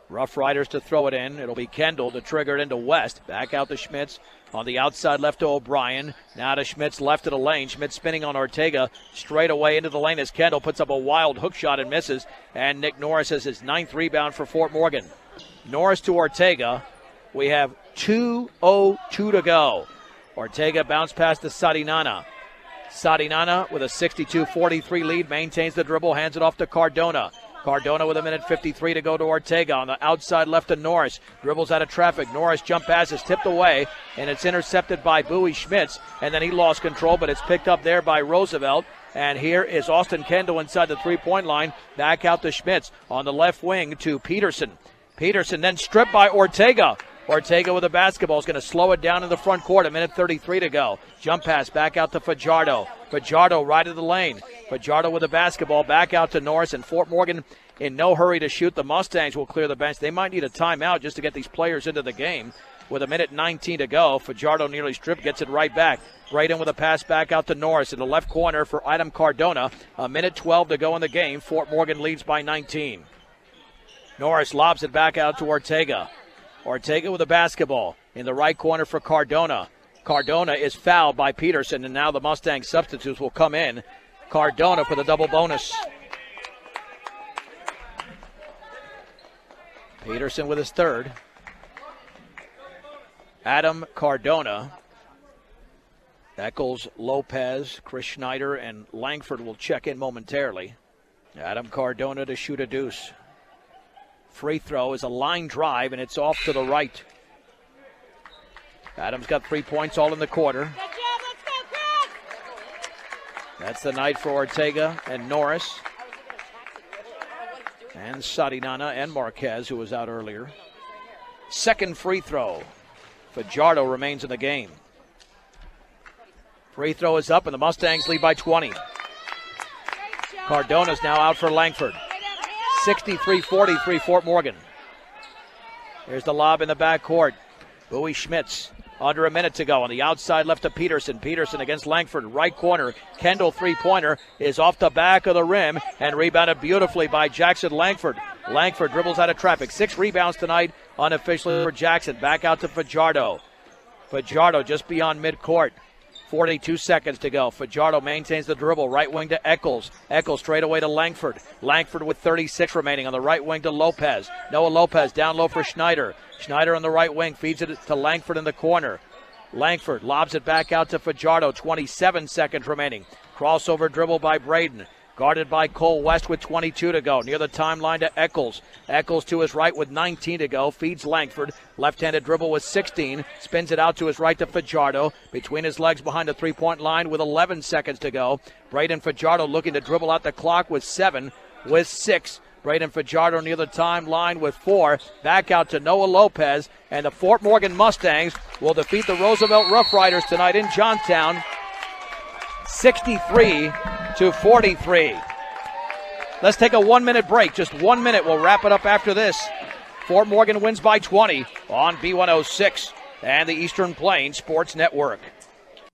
Rough Riders to throw it in. It'll be Kendall to trigger it into West. Back out to Schmitz. On the outside left to O'Brien. Now to Schmitz left of the lane. Schmitz spinning on Ortega. Straight away into the lane as Kendall puts up a wild hook shot and misses. And Nick Norris has his 9th rebound for Fort Morgan. Norris to Ortega. We have 2:02 to go. Ortega bounced past to Sarinana. Sarinana with a 62-43 lead. Maintains the dribble. Hands it off to Cardona. Cardona with 1:53 to go to Ortega. On the outside left to Norris. Dribbles out of traffic. Norris jump pass is tipped away, and it's intercepted by Bowie Schmitz. And then he lost control, but it's picked up there by Roosevelt. And here is Austin Kendall inside the three-point line. Back out to Schmitz. On the left wing to Peterson. Peterson then stripped by Ortega. Ortega with the basketball is going to slow it down in the front court. 1:33 to go. Jump pass back out to Fajardo. Fajardo right of the lane. Fajardo with the basketball back out to Norris, and Fort Morgan in no hurry to shoot. The Mustangs will clear the bench. They might need a timeout just to get these players into the game. With 1:19 to go, Fajardo nearly stripped, gets it right back. Right in with a pass back out to Norris in the left corner for Adam Cardona. 1:12 to go in the game. Fort Morgan leads by 19. Norris lobs it back out to Ortega. Ortega with the basketball in the right corner for Cardona. Cardona is fouled by Peterson, and now the Mustang substitutes will come in. Cardona for the double bonus. Peterson with his third. Adam Cardona. Eccles, Lopez, Chris Schneider, and Langford will check in momentarily. Adam Cardona to shoot a deuce. Free throw is a line drive, and it's off to the right. Adams got 3 points all in the quarter. That's the night for Ortega and Norris. And Sarinana and Marquez, who was out earlier. Second free throw. Fajardo remains in the game. Free throw is up, and the Mustangs lead by 20. Cardona's now out for Langford. 63-43 Fort Morgan. There's the lob in the backcourt. Bowie Schmitz. Under a minute to go. On the outside left to Peterson. Peterson against Langford. Right corner. Kendall three-pointer is off the back of the rim and rebounded beautifully by Jackson Langford. Langford dribbles out of traffic. 6 rebounds tonight unofficially for Jackson. Back out to Fajardo. Fajardo just beyond midcourt. 42 seconds to go. Fajardo maintains the dribble. Right wing to Eccles. Eccles straight away to Langford. Langford with 36 remaining on the right wing to Lopez. Noah Lopez down low for Schneider. Schneider on the right wing feeds it to Langford in the corner. Langford lobs it back out to Fajardo. 27 seconds remaining. Crossover dribble by Braden. Guarded by Cole West with 22 to go. Near the timeline to Eccles. Eccles to his right with 19 to go. Feeds Langford. Left-handed dribble with 16. Spins it out to his right to Fajardo. Between his legs behind the three-point line with 11 seconds to go. Braden Fajardo looking to dribble out the clock with 7. With 6. Braden Fajardo near the timeline with 4. Back out to Noah Lopez. And the Fort Morgan Mustangs will defeat the Roosevelt Rough Riders tonight in Johnstown. 63-43. Let's take a 1-minute break. Just 1 minute. We'll wrap it up after this. Fort Morgan wins by 20 on B106 and the Eastern Plains Sports Network.